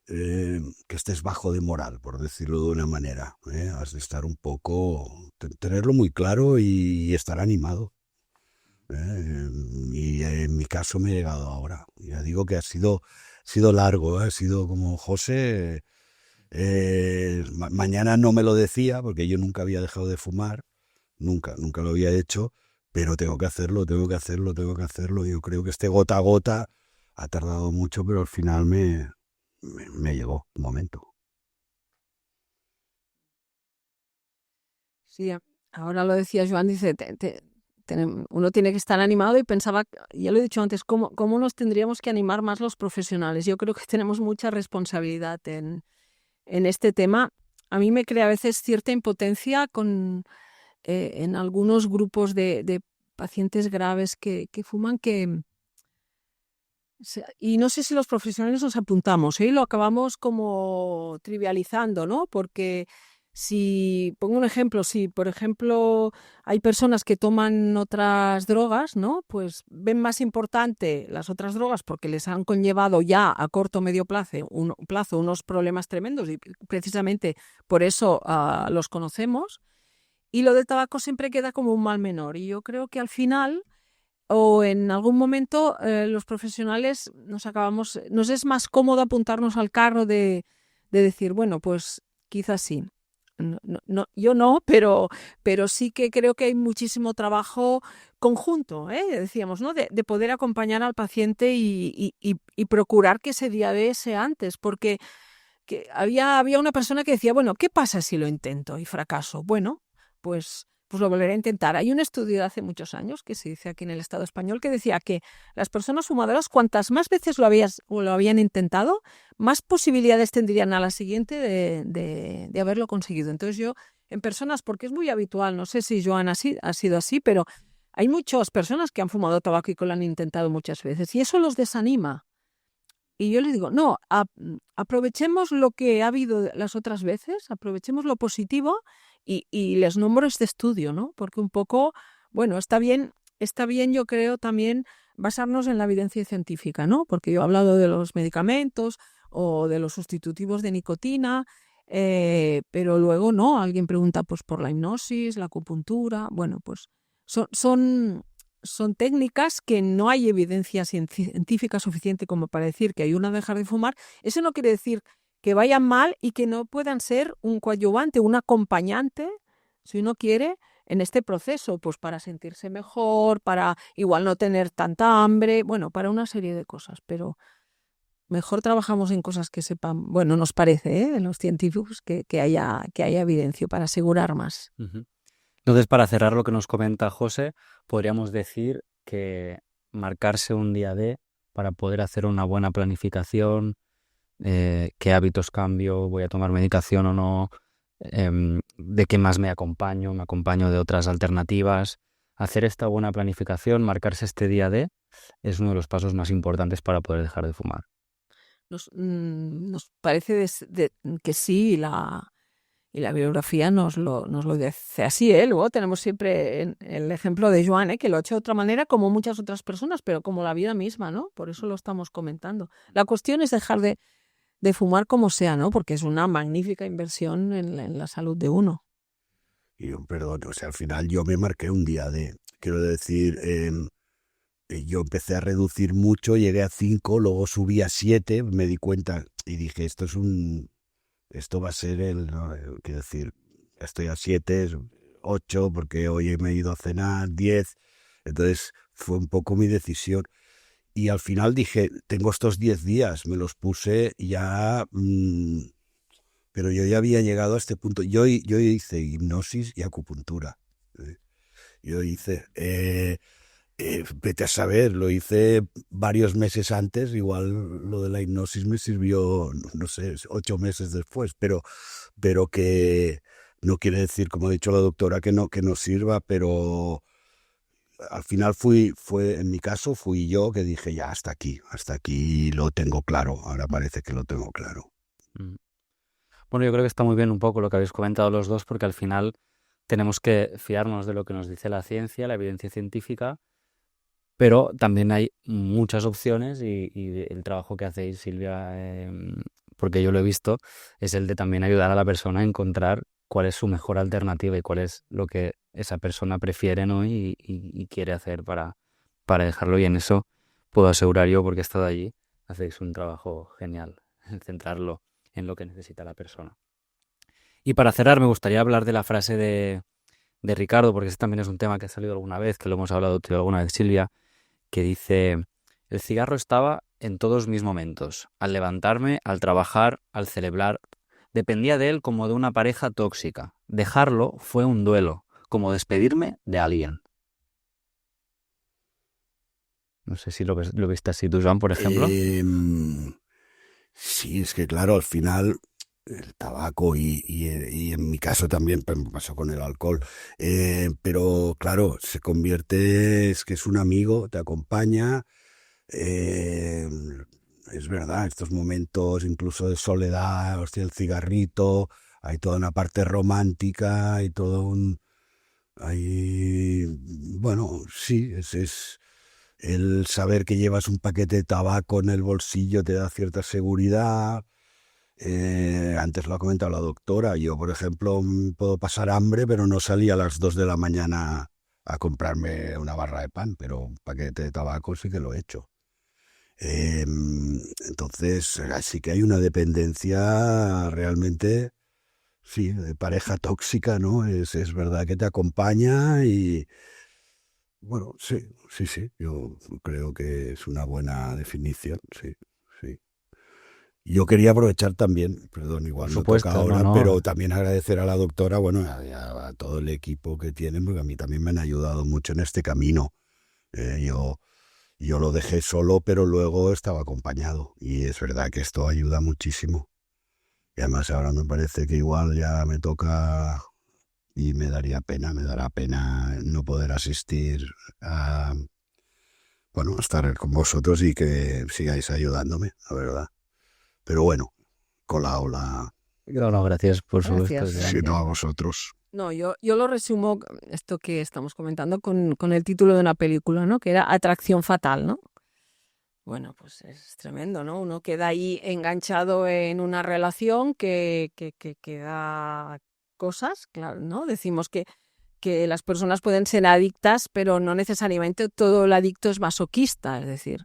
que estés bajo de moral, por decirlo de una manera. Has de estar un poco, tenerlo muy claro y estar animado. Y en mi caso me he llegado ahora. Ya digo que ha sido largo, ha sido como José. Mañana no me lo decía porque yo nunca había dejado de fumar, nunca lo había hecho, pero tengo que hacerlo. Yo creo que este gota a gota ha tardado mucho, pero al final me llegó un momento. Sí, ahora lo decía Joan, dice, uno tiene que estar animado y pensaba, ya lo he dicho antes, ¿cómo nos tendríamos que animar más los profesionales? Yo creo que tenemos mucha responsabilidad en este tema. A mí me crea a veces cierta impotencia en algunos grupos de pacientes graves que fuman, y no sé si los profesionales nos apuntamos, y lo acabamos como trivializando, ¿no? Porque si, pongo un ejemplo, si por ejemplo hay personas que toman otras drogas, ¿no? Pues ven más importante las otras drogas porque les han conllevado ya a corto o medio plazo unos problemas tremendos y precisamente por eso los conocemos. Y lo del tabaco siempre queda como un mal menor. Y yo creo que al final o en algún momento los profesionales nos es más cómodo apuntarnos al carro de decir, bueno, pues quizás sí. Yo no, pero sí que creo que hay muchísimo trabajo conjunto, decíamos, ¿no? De poder acompañar al paciente y procurar que ese día D sea antes, porque había una persona que decía, bueno, ¿qué pasa si lo intento y fracaso? Bueno, pues lo volveré a intentar. Hay un estudio de hace muchos años que se dice aquí en el Estado español que decía que las personas fumadoras, cuantas más veces lo habían intentado, más posibilidades tendrían a la siguiente de haberlo conseguido. Entonces yo, en personas, porque es muy habitual, no sé si Joan ha sido así, pero hay muchas personas que han fumado tabaco y que lo han intentado muchas veces y eso los desanima. Y yo les digo, no, aprovechemos lo que ha habido las otras veces, aprovechemos lo positivo y les nombro este estudio, ¿no? Porque un poco, bueno, está bien yo creo también basarnos en la evidencia científica, ¿no? Porque yo he hablado de los medicamentos o de los sustitutivos de nicotina, pero luego, ¿no? Alguien pregunta pues por la hipnosis, la acupuntura, bueno, pues son técnicas que no hay evidencia científica suficiente como para decir que ayudan a dejar de fumar. Eso no quiere decir que vayan mal y que no puedan ser un coadyuvante, un acompañante, si uno quiere, en este proceso, pues para sentirse mejor, para igual no tener tanta hambre, bueno, para una serie de cosas, pero mejor trabajamos en cosas que sepan, bueno, nos parece, en los científicos, que haya evidencia para asegurar más. Uh-huh. Entonces, para cerrar lo que nos comenta José, podríamos decir que marcarse un día D para poder hacer una buena planificación, qué hábitos cambio, voy a tomar medicación o no, de qué más me acompaño de otras alternativas. Hacer esta buena planificación, marcarse este día D, es uno de los pasos más importantes para poder dejar de fumar. Nos parece que sí, y la bibliografía nos lo dice así, ¿eh? Luego tenemos siempre el ejemplo de Joan, que lo ha hecho de otra manera como muchas otras personas, pero como la vida misma, ¿no? Por eso lo estamos comentando. La cuestión es dejar de fumar como sea, ¿no? Porque es una magnífica inversión en la salud de uno. Y perdón, o sea, al final yo me marqué un día D. Quiero decir, yo empecé a reducir mucho, llegué a 5, luego subí a 7, me di cuenta y dije, esto va a ser quiero decir, estoy a 7, 8, porque hoy me he ido a cenar, 10, entonces fue un poco mi decisión. Y al final dije, tengo estos 10 días, me los puse ya, pero yo ya había llegado a este punto. Yo hice hipnosis y acupuntura. Yo hice, vete a saber, lo hice varios meses antes, igual lo de la hipnosis me sirvió, no sé, 8 meses después, pero que no quiere decir, como ha dicho la doctora, que no sirva, pero al final en mi caso fui yo que dije ya hasta aquí lo tengo claro, ahora parece que lo tengo claro. Bueno, yo creo que está muy bien un poco lo que habéis comentado los dos, porque al final tenemos que fiarnos de lo que nos dice la ciencia, la evidencia científica, pero también hay muchas opciones y el trabajo que hacéis, Silvia, porque yo lo he visto, es el de también ayudar a la persona a encontrar cuál es su mejor alternativa y cuál es lo que esa persona prefiere, ¿no? y quiere hacer para dejarlo. Y en eso puedo asegurar yo, porque he estado allí, hacéis un trabajo genial en centrarlo en lo que necesita la persona. Y para cerrar, me gustaría hablar de la frase de Ricardo, porque ese también es un tema que ha salido alguna vez, que lo hemos hablado tú alguna vez, Silvia, que dice: el cigarro estaba en todos mis momentos, al levantarme, al trabajar, al celebrar. Dependía de él como de una pareja tóxica. Dejarlo fue un duelo, como despedirme de alguien. No sé si lo viste así tú, Joan, por ejemplo. Sí, es que claro, al final el tabaco y en mi caso también me pasó con el alcohol, pero claro, se convierte, es que es un amigo, te acompaña, es verdad, estos momentos incluso de soledad, hostia, el cigarrito, hay toda una parte romántica, hay bueno, sí, es el saber que llevas un paquete de tabaco en el bolsillo te da cierta seguridad. Antes lo ha comentado la doctora, yo por ejemplo puedo pasar hambre, pero no salí a las 2 de la mañana a comprarme una barra de pan, pero un paquete de tabaco sí que lo he hecho. Entonces sí que hay una dependencia realmente, sí, de pareja tóxica, ¿no? Es verdad que te acompaña y bueno, sí, yo creo que es una buena definición, sí. Yo quería aprovechar también, perdón, igual Por no toca supuesto, ahora, no. pero también agradecer a la doctora, bueno, a todo el equipo que tienen, porque a mí también me han ayudado mucho en este camino. Yo lo dejé solo, pero luego estaba acompañado y es verdad que esto ayuda muchísimo. Y además ahora me parece que igual ya me toca y me dará pena no poder asistir a estar con vosotros y que sigáis ayudándome, la verdad. Pero bueno, colado la... No, gracias, por supuesto. Gracias. Si no a vosotros. No, yo lo resumo, esto que estamos comentando, con el título de una película, ¿no? Que era Atracción Fatal, ¿no? Bueno, pues es tremendo, ¿no? Uno queda ahí enganchado en una relación que da cosas, claro, ¿no? Decimos que las personas pueden ser adictas, pero no necesariamente todo el adicto es masoquista, es decir,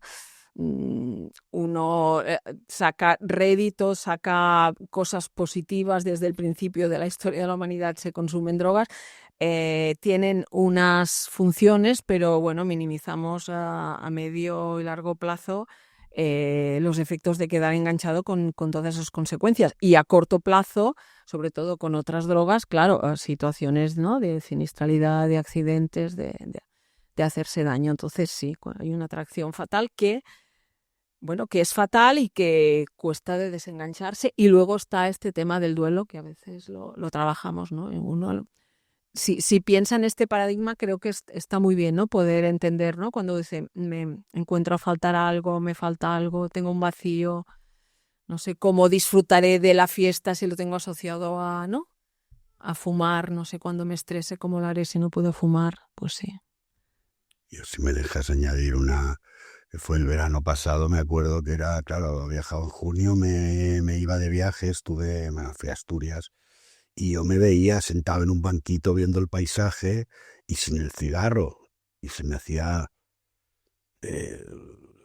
uno saca réditos, saca cosas positivas. Desde el principio de la historia de la humanidad se consumen drogas, tienen unas funciones, pero bueno, minimizamos a medio y largo plazo los efectos de quedar enganchado con todas esas consecuencias, y a corto plazo, sobre todo con otras drogas, claro, situaciones, ¿no?, de siniestralidad, de accidentes, de hacerse daño. Entonces sí, hay una atracción fatal que es fatal y que cuesta de desengancharse. Y luego está este tema del duelo, que a veces lo trabajamos, ¿no? Uno, si piensa en este paradigma, creo que está muy bien, ¿no?, poder entender, ¿no?, cuando dice, me encuentro a faltar algo, me falta algo, tengo un vacío, no sé cómo disfrutaré de la fiesta si lo tengo asociado a, ¿no?, a fumar, no sé cuándo me estrese, cómo lo haré si no puedo fumar. Pues sí. Yo, si me dejas añadir una, que fue el verano pasado, me acuerdo que era, claro, había viajado en junio, me iba de viaje, fui a Asturias, y yo me veía sentado en un banquito viendo el paisaje y sin el cigarro, y se me hacía,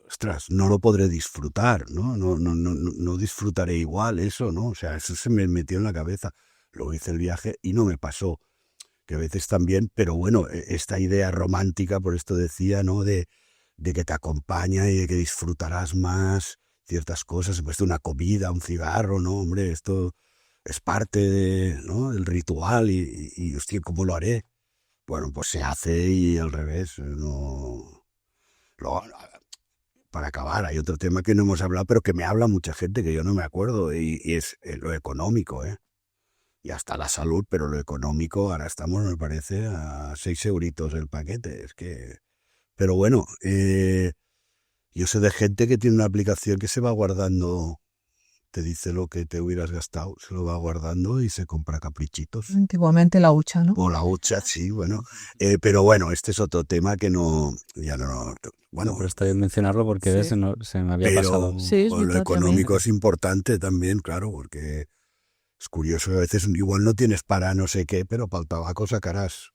ostras, no lo podré disfrutar, no disfrutaré igual eso, ¿no? O sea, eso se me metió en la cabeza. Luego hice el viaje y no me pasó, que a veces también, pero bueno, esta idea romántica, por esto decía, ¿no?, de que te acompaña y de que disfrutarás más ciertas cosas, pues de una comida, un cigarro, ¿no? Hombre, esto es parte ¿no?, del ritual y hostia, ¿cómo lo haré? Bueno, pues se hace y al revés, no... Luego, para acabar, hay otro tema que no hemos hablado, pero que me habla mucha gente, que yo no me acuerdo, y es lo económico, ¿eh? Y hasta la salud, pero lo económico, ahora estamos, me parece, a 6 euritos el paquete. Es que Pero bueno, yo sé de gente que tiene una aplicación que se va guardando, te dice lo que te hubieras gastado, se lo va guardando y se compra caprichitos. Antiguamente la hucha, ¿no? O la hucha, sí, bueno. Pero bueno, este es otro tema que ya no. Bueno, pero está bien mencionarlo porque Sí. se me había pero pasado. Sí, es lo verdad económico es importante también, claro, porque es curioso que a veces igual no tienes para no sé qué, pero para el tabaco sacarás.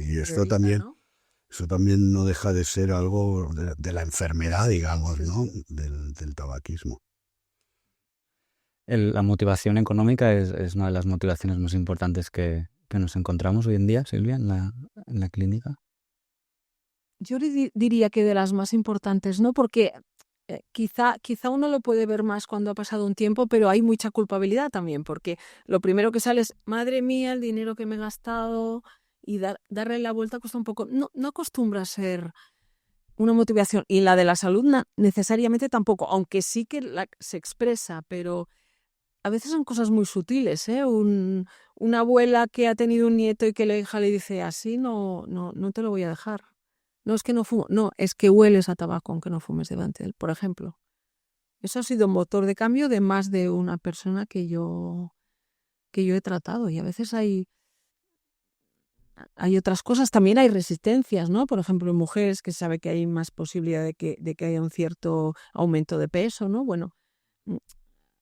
Y esto también, ¿no? eso también no deja de ser algo de la enfermedad, digamos, ¿no? Del tabaquismo. La motivación económica es una de las motivaciones más importantes que nos encontramos hoy en día, Silvia, en la clínica. Yo diría que de las más importantes, ¿no? Porque quizá uno lo puede ver más cuando ha pasado un tiempo, pero hay mucha culpabilidad también, porque lo primero que sale es, madre mía, el dinero que me he gastado, y darle la vuelta cuesta un poco. No acostumbra a ser una motivación. Y la de la salud necesariamente tampoco, aunque sí que se expresa, pero a veces son cosas muy sutiles, ¿eh? Una abuela que ha tenido un nieto y que la hija le dice, así no te lo voy a dejar. No es que no fumo, no, es que hueles a tabaco aunque no fumes delante de él, por ejemplo. Eso ha sido un motor de cambio de más de una persona que yo he tratado. Y a veces hay otras cosas, también hay resistencias, ¿no? Por ejemplo, en mujeres que sabe que hay más posibilidad de que haya un cierto aumento de peso, ¿no? Bueno,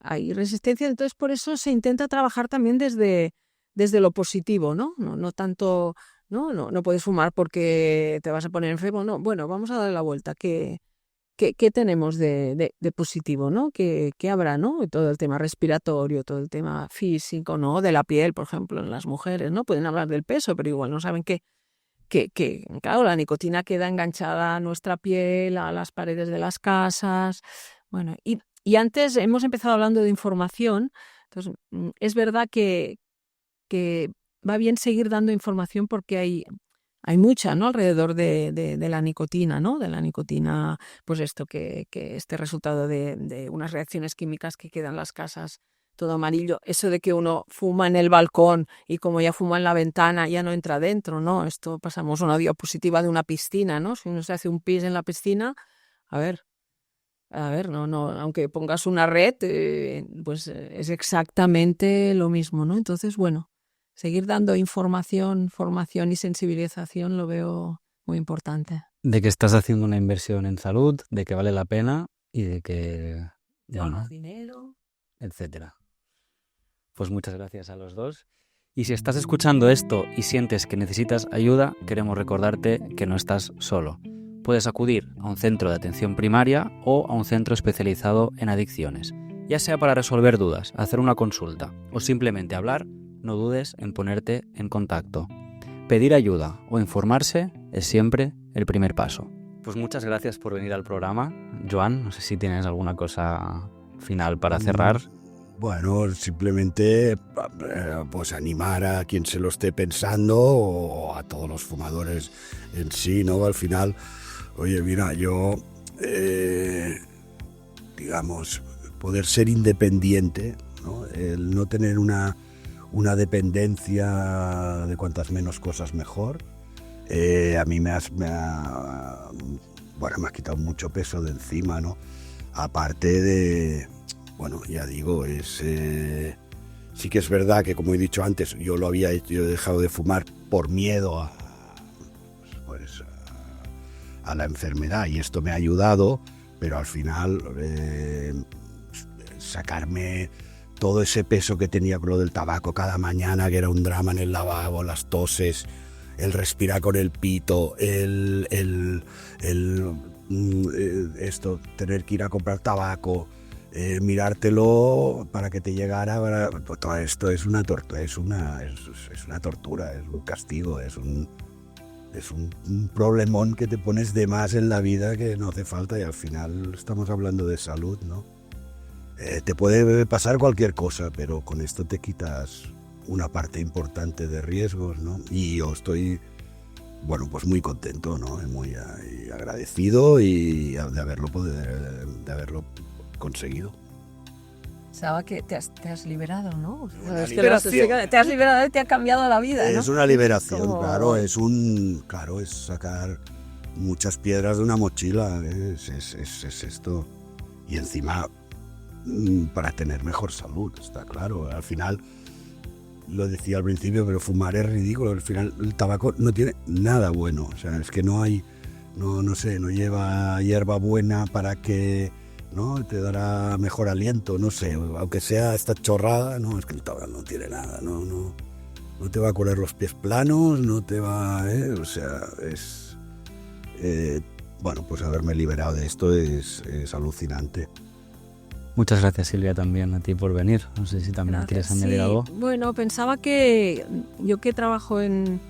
hay resistencia, entonces por eso se intenta trabajar también desde lo positivo, ¿no? No tanto, no puedes fumar porque te vas a poner enfermo, no. Bueno, vamos a darle la vuelta. ¿Qué tenemos de positivo, ¿no? ¿Qué habrá, ¿no? Todo el tema respiratorio, todo el tema físico, ¿no? De la piel, por ejemplo, en las mujeres, ¿no? Pueden hablar del peso, pero igual no saben que claro, la nicotina queda enganchada a nuestra piel, a las paredes de las casas. Bueno, y antes hemos empezado hablando de información, entonces es verdad que va bien seguir dando información porque hay mucha, ¿no? Alrededor de la nicotina, ¿no? De la nicotina, pues esto, que este resultado de unas reacciones químicas que quedan en las casas todo amarillo, eso de que uno fuma en el balcón y como ya fuma en la ventana ya no entra dentro, ¿no? Esto pasamos a una diapositiva de una piscina, ¿no? Si uno se hace un pis en la piscina, a ver, no, aunque pongas una red, pues es exactamente lo mismo, ¿no? Entonces, bueno, seguir dando información, formación y sensibilización lo veo muy importante. De que estás haciendo una inversión en salud, de que vale la pena y de que, Ganas dinero, etcétera. Pues muchas gracias a los dos. Y si estás escuchando esto y sientes que necesitas ayuda, queremos recordarte que no estás solo. Puedes acudir a un centro de atención primaria o a un centro especializado en adicciones. Ya sea para resolver dudas, hacer una consulta o simplemente hablar, no dudes en ponerte en contacto. Pedir ayuda o informarse es siempre el primer paso. Pues muchas gracias por venir al programa. Joan, no sé si tienes alguna cosa final para cerrar. Bueno, simplemente pues animar a quien se lo esté pensando o a todos los fumadores en sí, ¿no? Al final, oye, mira, yo, digamos, poder ser independiente, ¿no? El no tener una dependencia de cuantas menos cosas mejor, a mí me ha quitado mucho peso de encima, ¿no? Aparte de... Bueno, ya digo, sí que es verdad que, como he dicho antes, yo he dejado de fumar por miedo a la enfermedad y esto me ha ayudado, pero al final sacarme todo ese peso que tenía con lo del tabaco cada mañana, que era un drama en el lavabo, las toses, el respirar con el pito, tener que ir a comprar tabaco, mirártelo para que te llegara, todo esto es una tortura, es una tortura, es un castigo, es un problemón que te pones de más en la vida que no hace falta, y al final estamos hablando de salud, ¿no? Te puede pasar cualquier cosa, pero con esto te quitas una parte importante de riesgos, ¿no? Y yo estoy, bueno, pues muy contento, ¿no? Muy agradecido y de haberlo conseguido. Pensaba que te has liberado, ¿no? Una Es que te has liberado y te ha cambiado la vida, ¿no? Es una liberación, Como... claro, es sacar muchas piedras de una mochila, es esto. Y encima, para tener mejor salud, está claro. Al final, lo decía al principio, pero fumar es ridículo. Al final, el tabaco no tiene nada bueno. O sea, es que no hay, no lleva hierba buena para que, ¿no? Te dará mejor aliento, no sé. Aunque sea esta chorrada, no, es que el tabaco no tiene nada, no te va a correr los pies planos, no te va, o sea, es... bueno, pues haberme liberado de esto es alucinante. Muchas gracias, Silvia, también a ti por venir. No sé si también quieres añadir algo. Bueno, pensaba que yo que trabajo en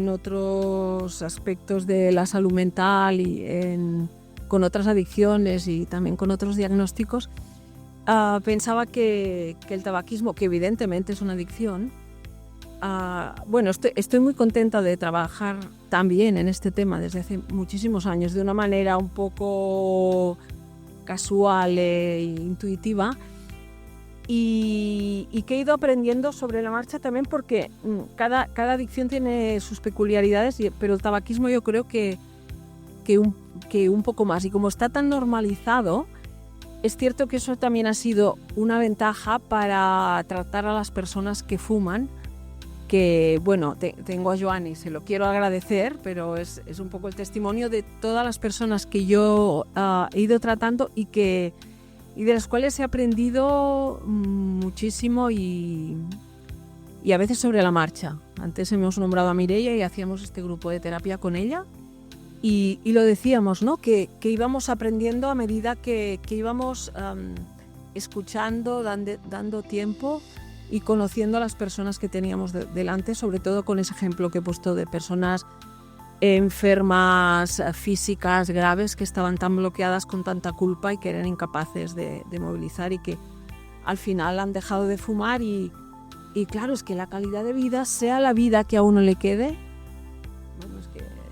otros aspectos de la salud mental y con otras adicciones y también con otros diagnósticos, pensaba que el tabaquismo, que evidentemente es una adicción, bueno, estoy muy contenta de trabajar también en este tema desde hace muchísimos años, de una manera un poco casual e intuitiva, y que he ido aprendiendo sobre la marcha también, porque cada adicción tiene sus peculiaridades, pero el tabaquismo yo creo que un poco más. Y como está tan normalizado, es cierto que eso también ha sido una ventaja para tratar a las personas que fuman, que, bueno, tengo a Joan y se lo quiero agradecer, pero es un poco el testimonio de todas las personas que yo he ido tratando y de las cuales he aprendido muchísimo y a veces sobre la marcha. Antes hemos nombrado a Mireia y hacíamos este grupo de terapia con ella y lo decíamos, ¿no? Que íbamos aprendiendo a medida que íbamos escuchando, dando tiempo y conociendo a las personas que teníamos delante, sobre todo con ese ejemplo que he puesto de personas enfermas físicas graves que estaban tan bloqueadas con tanta culpa y que eran incapaces de movilizar y que al final han dejado de fumar y claro, es que la calidad de vida, sea la vida que a uno le quede, bueno,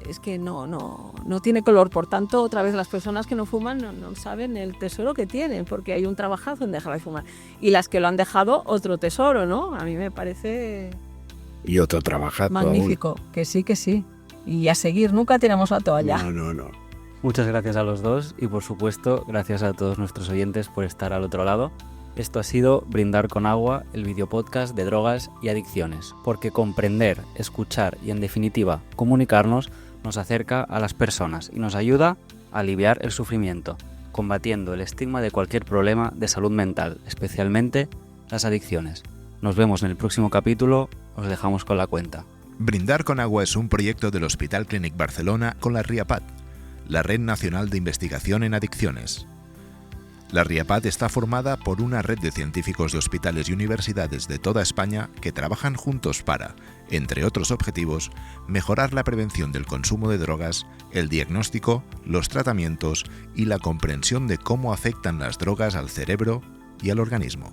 es que no tiene color. Por tanto, otra vez las personas que no fuman no saben el tesoro que tienen, porque hay un trabajazo en dejar de fumar. Y las que lo han dejado, otro tesoro, ¿no? A mí me parece... Y otro trabajazo magnífico, aún. Que sí. Y a seguir, nunca tiramos la toalla. No. Muchas gracias a los dos y, por supuesto, gracias a todos nuestros oyentes por estar al otro lado. Esto ha sido Brindar con Agua, el videopodcast de drogas y adicciones, porque comprender, escuchar y, en definitiva, comunicarnos nos acerca a las personas y nos ayuda a aliviar el sufrimiento, combatiendo el estigma de cualquier problema de salud mental, especialmente las adicciones. Nos vemos en el próximo capítulo, os dejamos con la cuenta. Brindar con Agua es un proyecto del Hospital Clínic Barcelona con la RIAPAT, la Red Nacional de Investigación en Adicciones. La RIAPAT está formada por una red de científicos de hospitales y universidades de toda España que trabajan juntos para, entre otros objetivos, mejorar la prevención del consumo de drogas, el diagnóstico, los tratamientos y la comprensión de cómo afectan las drogas al cerebro y al organismo.